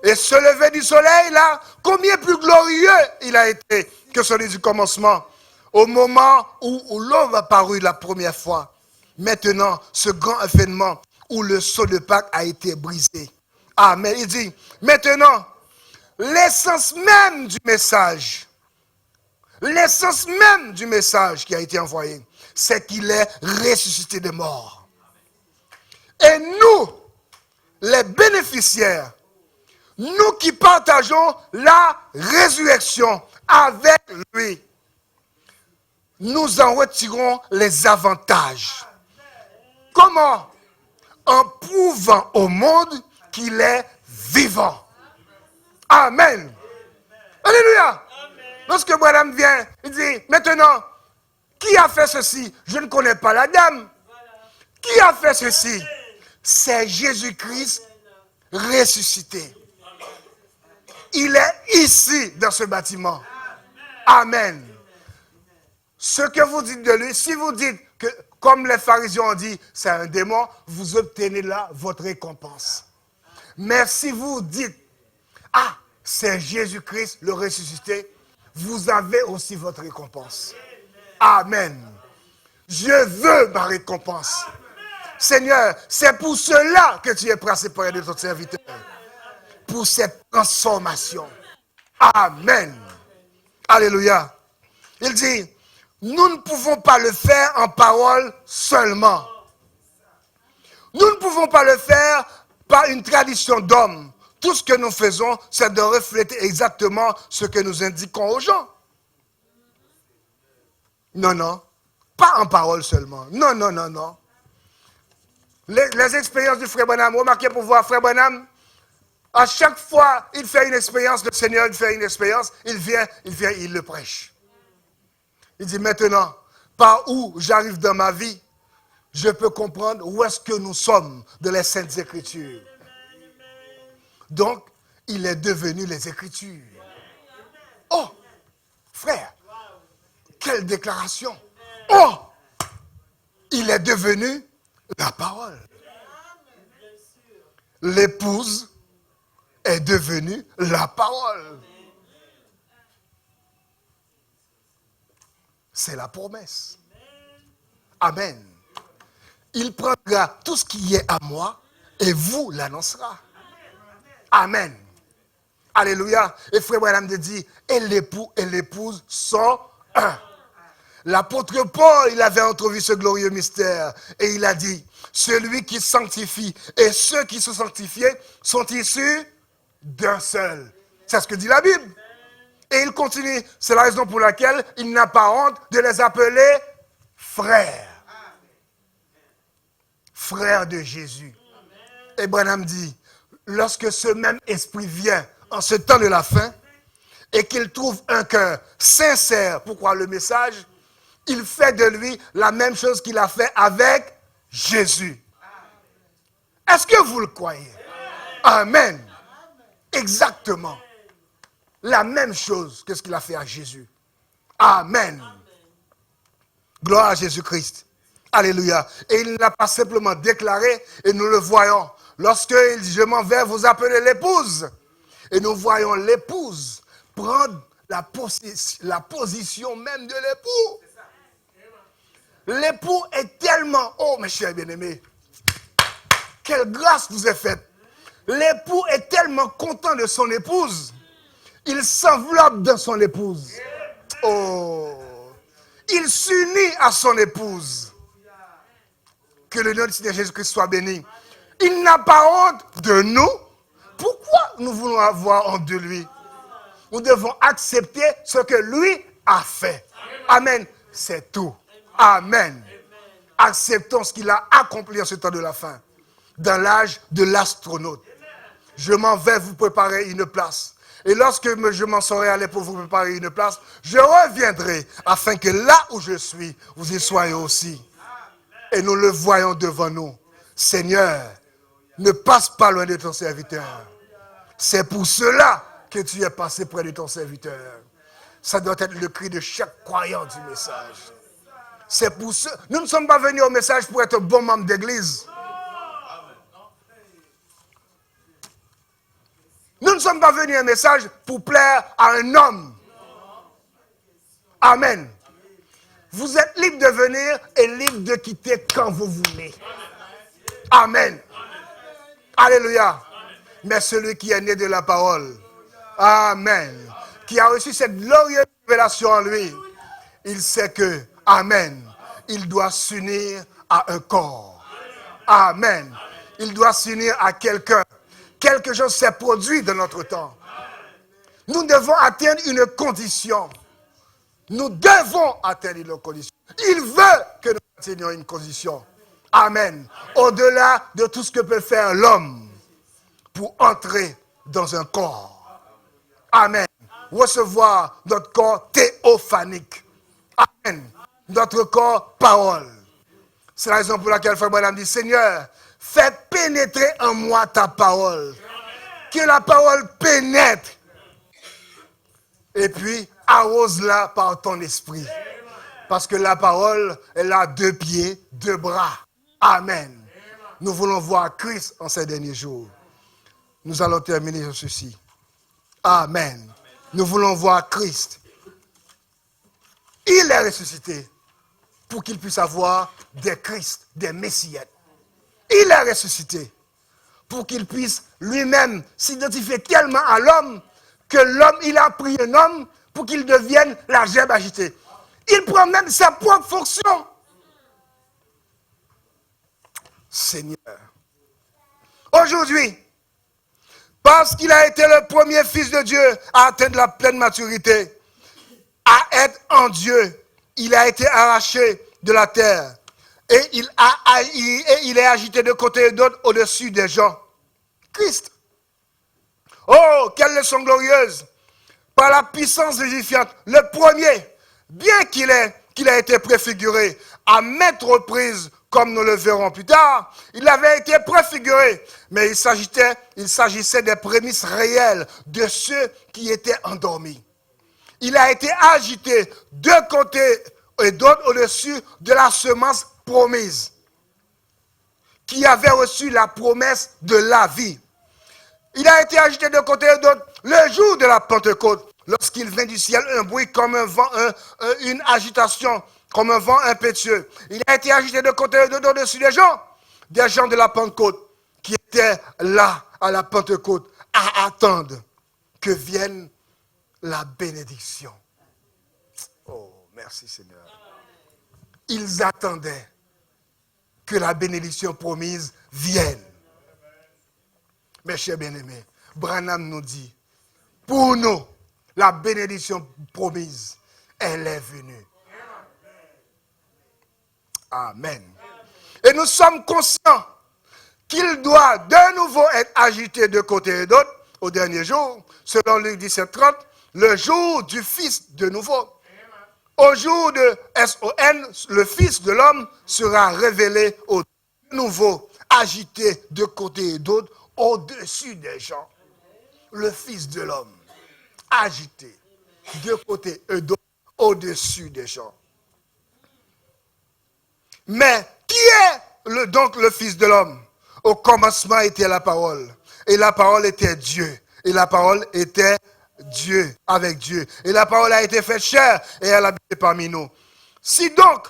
Et ce lever du soleil, là, combien plus glorieux il a été que celui du commencement. Au moment où l'homme a paru la première fois. Maintenant, ce grand événement où le sceau de Pâques a été brisé. Amen. Il dit, maintenant, l'essence même du message qui a été envoyé, c'est qu'il est ressuscité des morts. Et nous, les bénéficiaires, nous qui partageons la résurrection avec lui, nous en retirons les avantages. Comment? En prouvant au monde qu'il est vivant. Amen. Alléluia. Lorsque Branham vient, il dit, maintenant, qui a fait ceci? Je ne connais pas la dame. Qui a fait ceci? C'est Jésus-Christ ressuscité. Il est ici, dans ce bâtiment. Amen. Ce que vous dites de lui, si vous dites que, comme les pharisiens ont dit, c'est un démon, vous obtenez là votre récompense. Mais si vous dites, ah, c'est Jésus-Christ le ressuscité, vous avez aussi votre récompense. Amen. Je veux ma récompense. Seigneur, c'est pour cela que tu es placé près de ton serviteur. Pour cette transformation. Amen. Alléluia. Il dit, nous ne pouvons pas le faire en parole seulement. Nous ne pouvons pas le faire par une tradition d'homme. Tout ce que nous faisons, c'est de refléter exactement ce que nous indiquons aux gens. Non, non. Pas en parole seulement. Non, non, non, non. Les expériences du frère Branham, remarquez pour voir, frère Branham, à chaque fois, il fait une expérience, le Seigneur, il fait une expérience, il vient, il le prêche. Il dit maintenant, par où j'arrive dans ma vie, je peux comprendre où est-ce que nous sommes dans les Saintes Écritures. Donc, il est devenu les Écritures. Oh, frère, quelle déclaration. Oh, il est devenu la parole. L'épouse est devenue la parole. C'est la promesse. Amen. Il prendra tout ce qui est à moi et vous l'annoncera. Amen. Alléluia. Et frère Branham dit, et l'époux et l'épouse sont un. L'apôtre Paul, il avait entrevu ce glorieux mystère et il a dit, celui qui sanctifie et ceux qui sont sanctifiés sont issus d'un seul. C'est ce que dit la Bible. Et il continue, c'est la raison pour laquelle il n'a pas honte de les appeler frères. Frères de Jésus. Et Branham dit, lorsque ce même esprit vient en ce temps de la fin et qu'il trouve un cœur sincère pour croire le message, il fait de lui la même chose qu'il a fait avec Jésus. Est-ce que vous le croyez? Amen. Exactement. La même chose que ce qu'il a fait à Jésus. Amen. Gloire à Jésus-Christ. Alléluia. Et il ne l'a pas simplement déclaré, et nous le voyons. Lorsqu'il dit, je m'en vais vous appeler l'épouse. Et nous voyons l'épouse prendre la position même de l'époux. L'époux est tellement, oh mes chers bien-aimés, quelle grâce vous est faite. L'époux est tellement content de son épouse, il s'enveloppe dans son épouse. Oh, il s'unit à son épouse. Que le nom du Seigneur Jésus-Christ soit béni. Il n'a pas honte de nous. Pourquoi nous voulons avoir honte de lui? Nous devons accepter ce que lui a fait. Amen. C'est tout. Amen. Acceptons ce qu'il a accompli en ce temps de la fin. Dans l'âge de l'astronaute. Je m'en vais vous préparer une place. Et lorsque je m'en serai allé pour vous préparer une place, je reviendrai afin que là où je suis, vous y soyez aussi. Et nous le voyons devant nous. Seigneur, ne passe pas loin de ton serviteur. C'est pour cela que tu es passé près de ton serviteur. Ça doit être le cri de chaque croyant du message. C'est pour ça. Nous ne sommes pas venus au message pour être bon membre d'église. Nous ne sommes pas venus au message pour plaire à un homme. Amen. Vous êtes libre de venir et libre de quitter quand vous voulez. Amen. Alléluia. Mais celui qui est né de la parole, amen, qui a reçu cette glorieuse révélation en lui, il sait que, amen, il doit s'unir à un corps. Amen. Il doit s'unir à quelqu'un. Quelque chose s'est produit dans notre temps. Nous devons atteindre une condition. Nous devons atteindre une condition. Il veut que nous atteignions une condition. Amen. Au-delà de tout ce que peut faire l'homme pour entrer dans un corps. Amen. Recevoir notre corps théophanique. Amen. Notre corps parole. C'est la raison pour laquelle Frère Branham dit, Seigneur, fais pénétrer en moi ta parole. Que la parole pénètre. Et puis, arrose-la par ton esprit. Parce que la parole, elle a 2 pieds, 2 bras. Amen. Nous voulons voir Christ en ces derniers jours. Nous allons terminer sur ceci. Amen. Nous voulons voir Christ. Il est ressuscité pour qu'il puisse avoir des Christ, des Messiettes. Il est ressuscité pour qu'il puisse lui-même s'identifier tellement à l'homme que l'homme, il a pris un homme pour qu'il devienne la gerbe agitée. Il prend même sa propre fonction. Seigneur. Aujourd'hui, parce qu'il a été le premier fils de Dieu à atteindre la pleine maturité, à être en Dieu, il a été arraché de la terre et il est agité de côté et d'autre au-dessus des gens. Christ. Oh, quelle leçon glorieuse! Par la puissance vivifiante, le premier, bien qu'il ait qu'il a été préfiguré à maintes reprises, comme nous le verrons plus tard. Il avait été préfiguré, mais il s'agissait des prémices réelles de ceux qui étaient endormis. Il a été agité d'un côté et d'autre au-dessus de la semence promise, qui avait reçu la promesse de la vie. Il a été agité de côté et d'autre le jour de la Pentecôte, lorsqu'il vint du ciel un bruit comme un vent, une agitation, comme un vent impétueux. Il a été agité de côté et d'autre au-dessus des gens de la Pentecôte, qui étaient là à la Pentecôte, à attendre que vienne la bénédiction. Oh, merci Seigneur. Ils attendaient que la bénédiction promise vienne. Mes chers bien-aimés, Branham nous dit, pour nous, la bénédiction promise, elle est venue. Amen. Et nous sommes conscients qu'il doit de nouveau être agité de côté et d'autre au dernier jour, selon Luc 17:30, le jour du Fils de nouveau. Au jour de S-O-N, le Fils de l'homme sera révélé au nouveau, agité de côté et d'autre, au-dessus des gens. Le Fils de l'homme, agité de côté et d'autre, au-dessus des gens. Mais qui est donc le Fils de l'homme? Au commencement était la parole, et la parole était Dieu, et la parole était Dieu, avec Dieu. Et la parole a été faite chair, et elle a habité parmi nous. Si donc,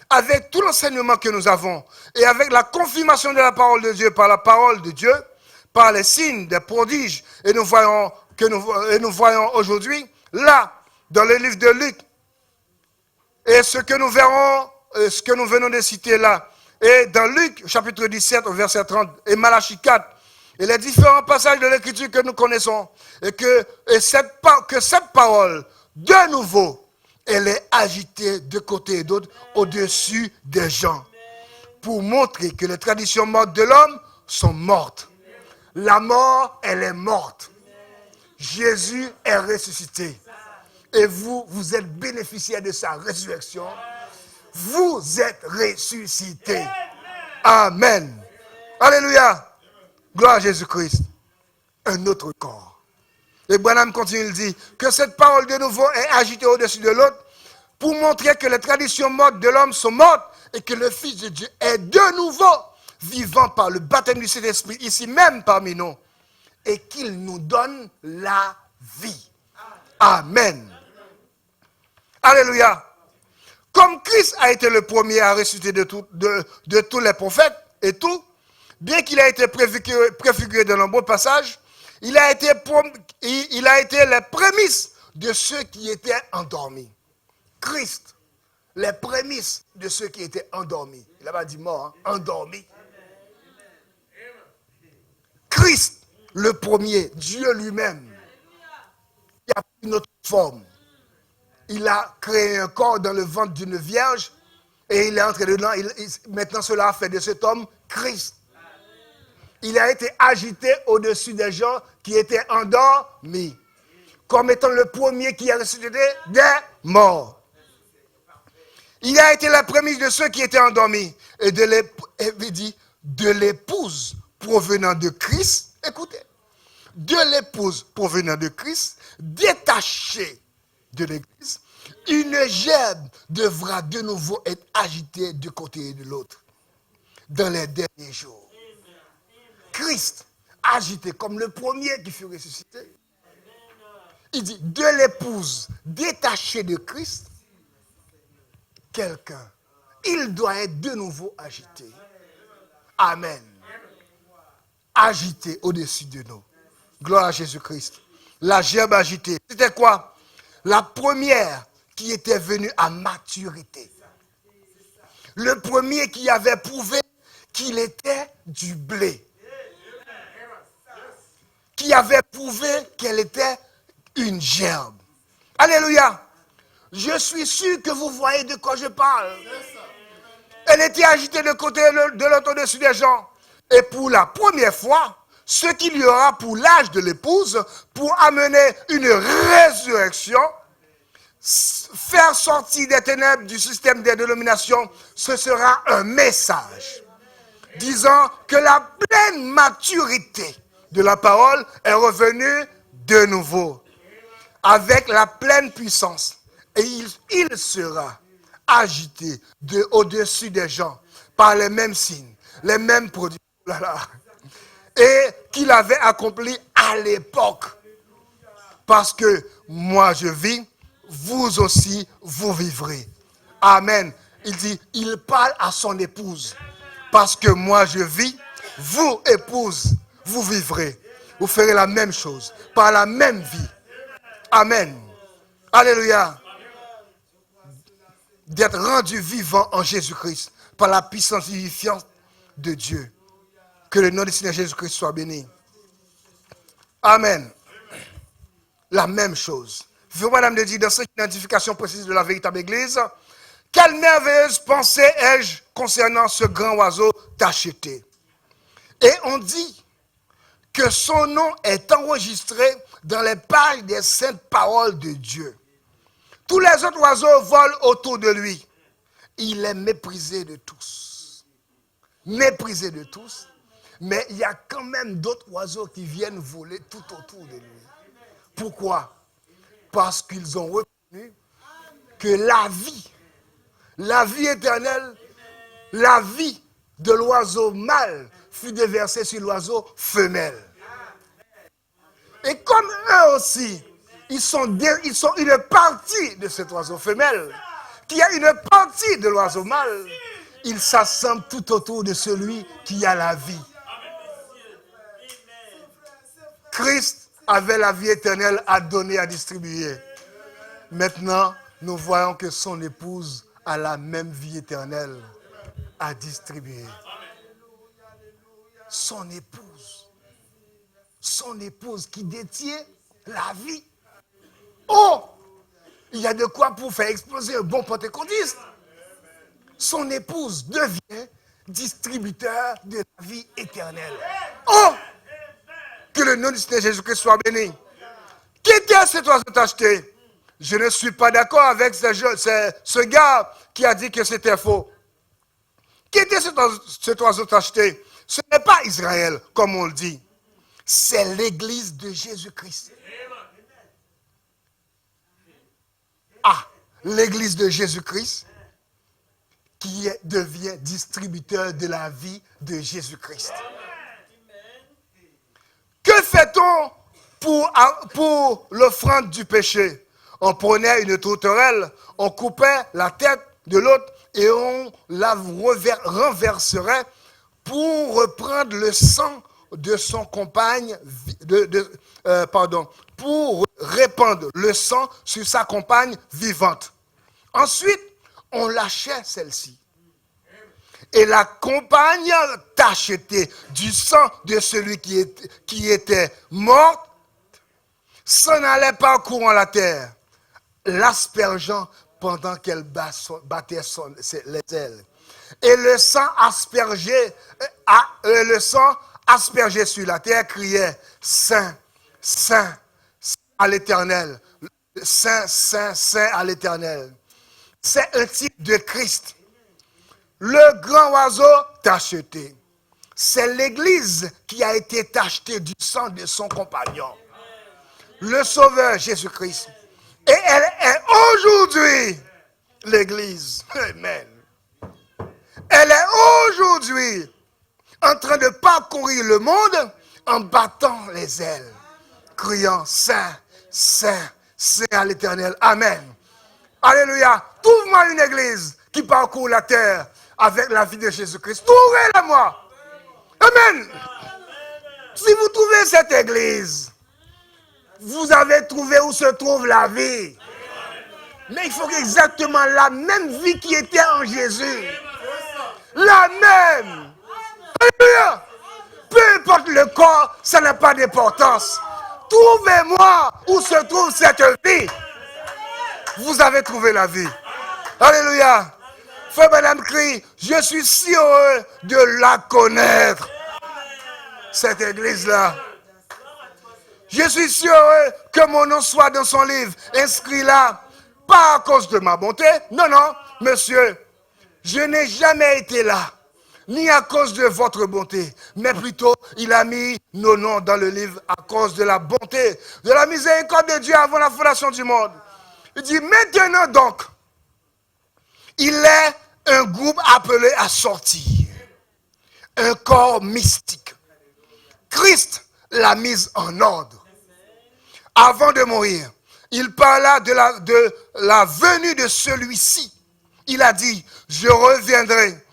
avec tout l'enseignement que nous avons, et avec la confirmation de la parole de Dieu par la parole de Dieu, par les signes, des prodiges, et nous voyons aujourd'hui, là, dans le livre de Luc, et ce que nous verrons, ce que nous venons de citer là, et dans Luc, chapitre 17, verset 30, et Malachie 4, et les différents passages de l'Écriture que nous connaissons, et que cette parole, de nouveau, elle est agitée de côté et d'autre, au-dessus des gens, pour montrer que les traditions mortes de l'homme sont mortes. La mort, elle est morte. Jésus est ressuscité. Et vous, vous êtes bénéficiaires de sa résurrection. Vous êtes ressuscités. Amen. Alléluia. Gloire à Jésus-Christ. Un autre corps. Et Branham continue, il dit que cette parole de nouveau est agitée au-dessus de l'autre pour montrer que les traditions mortes de l'homme sont mortes et que le Fils de Dieu est de nouveau vivant par le baptême du Saint-Esprit ici même parmi nous et qu'il nous donne la vie. Amen. Alléluia. Comme Christ a été le premier à ressusciter de tous les prophètes et tout, bien qu'il ait été préfiguré de nombreux passages, il a été les prémices de ceux qui étaient endormis. Christ, les prémices de ceux qui étaient endormis. Il n'a pas dit mort, hein? Endormis. Christ, le premier, Dieu lui-même, qui a pris notre forme. Il a créé un corps dans le ventre d'une vierge et il est entré dedans. Maintenant, cela a fait de cet homme Christ. Il a été agité au-dessus des gens qui étaient endormis, comme étant le premier qui a ressuscité des morts. Il a été la prémisse de ceux qui étaient endormis et de l'épouse provenant de Christ. Écoutez, de l'épouse provenant de Christ, détachée de l'Église, une gerbe devra de nouveau être agitée de côté et de l'autre dans les derniers jours. Christ, agité comme le premier qui fut ressuscité, il dit de l'épouse détachée de Christ, quelqu'un, il doit être de nouveau agité. Amen. Agité au-dessus de nous. Gloire à Jésus-Christ. La gerbe agitée, c'était quoi? La première qui était venue à maturité. Le premier qui avait prouvé qu'il était du blé. Qui avait prouvé qu'elle était une gerbe. Alléluia. Je suis sûr que vous voyez de quoi je parle. Elle était agitée de côté de l'autre au-dessus des gens. Et pour la première fois, ce qu'il y aura pour l'âge de l'épouse, pour amener une résurrection, faire sortir des ténèbres du système des dénominations, ce sera un message disant que la pleine maturité de la parole est revenue de nouveau, avec la pleine puissance. Et il sera agité au-dessus des gens par les mêmes signes, les mêmes produits. Et qu'il avait accompli à l'époque. Parce que moi je vis, vous aussi vous vivrez. Amen. Il dit, il parle à son épouse. Parce que moi je vis, vous épouse, vous vivrez. Vous ferez la même chose, par la même vie. Amen. Alléluia. D'être rendu vivant en Jésus-Christ par la puissance vivifiante de Dieu. Que le nom du Seigneur Jésus-Christ soit béni. Amen. La même chose. Madame de dire dans cette identification précise de la véritable Église, quelle merveilleuse pensée ai-je concernant ce grand oiseau tacheté. Et on dit que son nom est enregistré dans les pages des saintes paroles de Dieu. Tous les autres oiseaux volent autour de lui. Il est méprisé de tous. Méprisé de tous. Mais il y a quand même d'autres oiseaux qui viennent voler tout autour de lui. Pourquoi? Parce qu'ils ont reconnu que la vie éternelle, la vie de l'oiseau mâle fut déversée sur l'oiseau femelle. Et comme eux aussi, ils sont une partie de cet oiseau femelle, qui a une partie de l'oiseau mâle, ils s'assemblent tout autour de celui qui a la vie. Christ avait la vie éternelle à donner, à distribuer. Maintenant, nous voyons que son épouse a la même vie éternelle à distribuer. Son épouse qui détient la vie. Oh, il y a de quoi pour faire exploser un bon pentecôtiste. Son épouse devient distributeur de la vie éternelle. Oh, que le nom du Seigneur Jésus-Christ soit béni. Qui était cet oiseau tacheté? Je ne suis pas d'accord avec ce gars qui a dit que c'était faux. Qui était cet oiseau tacheté? Ce n'est pas Israël, comme on le dit. C'est l'église de Jésus-Christ. Ah, l'église de Jésus-Christ qui devient distributeur de la vie de Jésus-Christ. Que fait-on pour l'offrande du péché? On prenait une tourterelle, on coupait la tête de l'autre et on la renverserait pour reprendre le sang de son compagne, pour répandre le sang sur sa compagne vivante. Ensuite, on lâchait celle-ci. Et la compagne tachetée du sang de celui qui était mort s'en allait parcourant la terre, l'aspergeant pendant qu'elle battait les ailes. Et le sang aspergé sur la terre criait « Saint, Saint, Saint à l'Éternel. Saint, Saint, Saint à l'Éternel. » C'est un type de Christ. Le grand oiseau tacheté. C'est l'Église qui a été tachetée du sang de son compagnon. Le Sauveur Jésus-Christ. Et elle est aujourd'hui l'Église. Amen. Elle est aujourd'hui en train de parcourir le monde en battant les ailes, criant Saint, Saint, Saint à l'Éternel. Amen. Alléluia. Trouve-moi une église qui parcourt la terre avec la vie de Jésus-Christ. Trouvez-la moi. Amen. Si vous trouvez cette église, vous avez trouvé où se trouve la vie. Mais il faut exactement la même vie qui était en Jésus. La même. Alléluia. Peu importe le corps, ça n'a pas d'importance. Trouvez-moi où se trouve cette vie. Vous avez trouvé la vie. Alléluia. Frère Madame crie, je suis si heureux de la connaître. Cette église-là. Je suis si heureux que mon nom soit dans son livre. Inscrit là pas à cause de ma bonté. Non, non, monsieur, je n'ai jamais été là, ni à cause de votre bonté, mais plutôt, il a mis nos noms dans le livre à cause de la bonté, de la miséricorde de Dieu avant la fondation du monde. Il dit, maintenant donc, il est un groupe appelé à sortir, un corps mystique. Christ l'a mise en ordre. Avant de mourir, il parla de la venue de celui-ci. Il a dit, je reviendrai,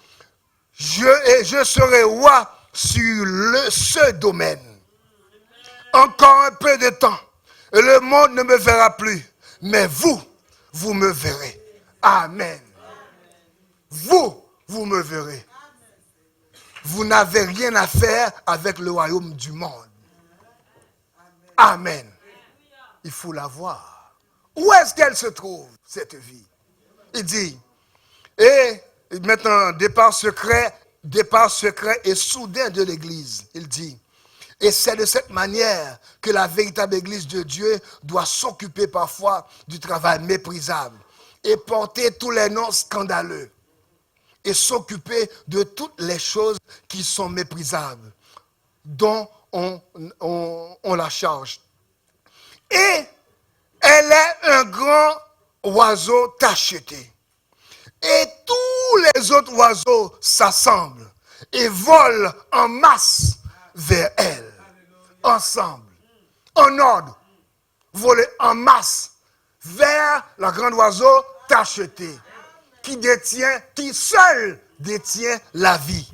je serai roi sur ce domaine. Encore un peu de temps, et le monde ne me verra plus, mais vous me verrez. Amen. Vous me verrez. Vous n'avez rien à faire avec le royaume du monde. Amen. Il faut la voir. Où est-ce qu'elle se trouve, cette vie? Il dit, et maintenant, départ secret et soudain de l'Église. Il dit, et c'est de cette manière que la véritable Église de Dieu doit s'occuper parfois du travail méprisable et porter tous les noms scandaleux et s'occuper de toutes les choses qui sont méprisables, dont on la charge. Et elle est un grand oiseau tacheté. Et tous les autres oiseaux s'assemblent et volent en masse vers elle. Ensemble, en ordre, voler en masse vers le grand oiseau tacheté qui seul détient la vie.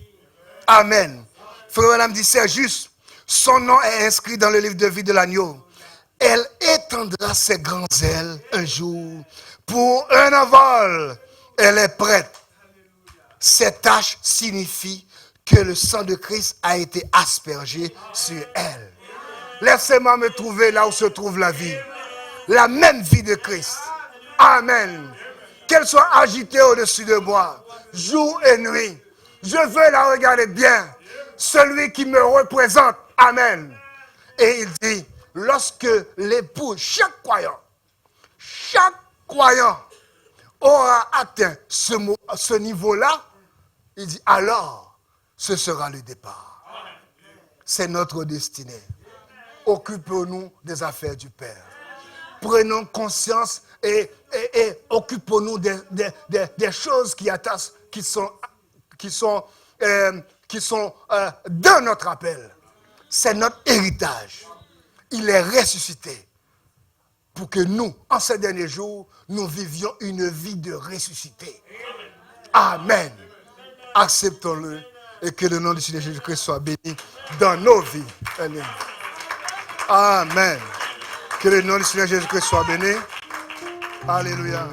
Amen. Frère Branham dit, c'est juste. Son nom est inscrit dans le livre de vie de l'agneau. Elle étendra ses grandes ailes un jour pour un envol. Elle est prête. Cette tâche signifie que le sang de Christ a été aspergé sur elle. Laissez-moi me trouver là où se trouve la vie. La même vie de Christ. Amen. Qu'elle soit agitée au-dessus de moi, jour et nuit. Je veux la regarder bien. Celui qui me représente. Amen. Et il dit, lorsque l'époux, chaque croyant aura atteint ce niveau-là, il dit, alors, ce sera le départ. C'est notre destinée. Occupons-nous des affaires du Père. Prenons conscience et occupons-nous des choses qui sont dans notre appel. C'est notre héritage. Il est ressuscité pour que nous, en ces derniers jours, nous vivions une vie de ressuscité. Amen. Acceptons-le et que le nom du Seigneur Jésus-Christ soit béni dans nos vies. Amen. Amen. Que le nom du Seigneur Jésus-Christ soit béni. Alléluia.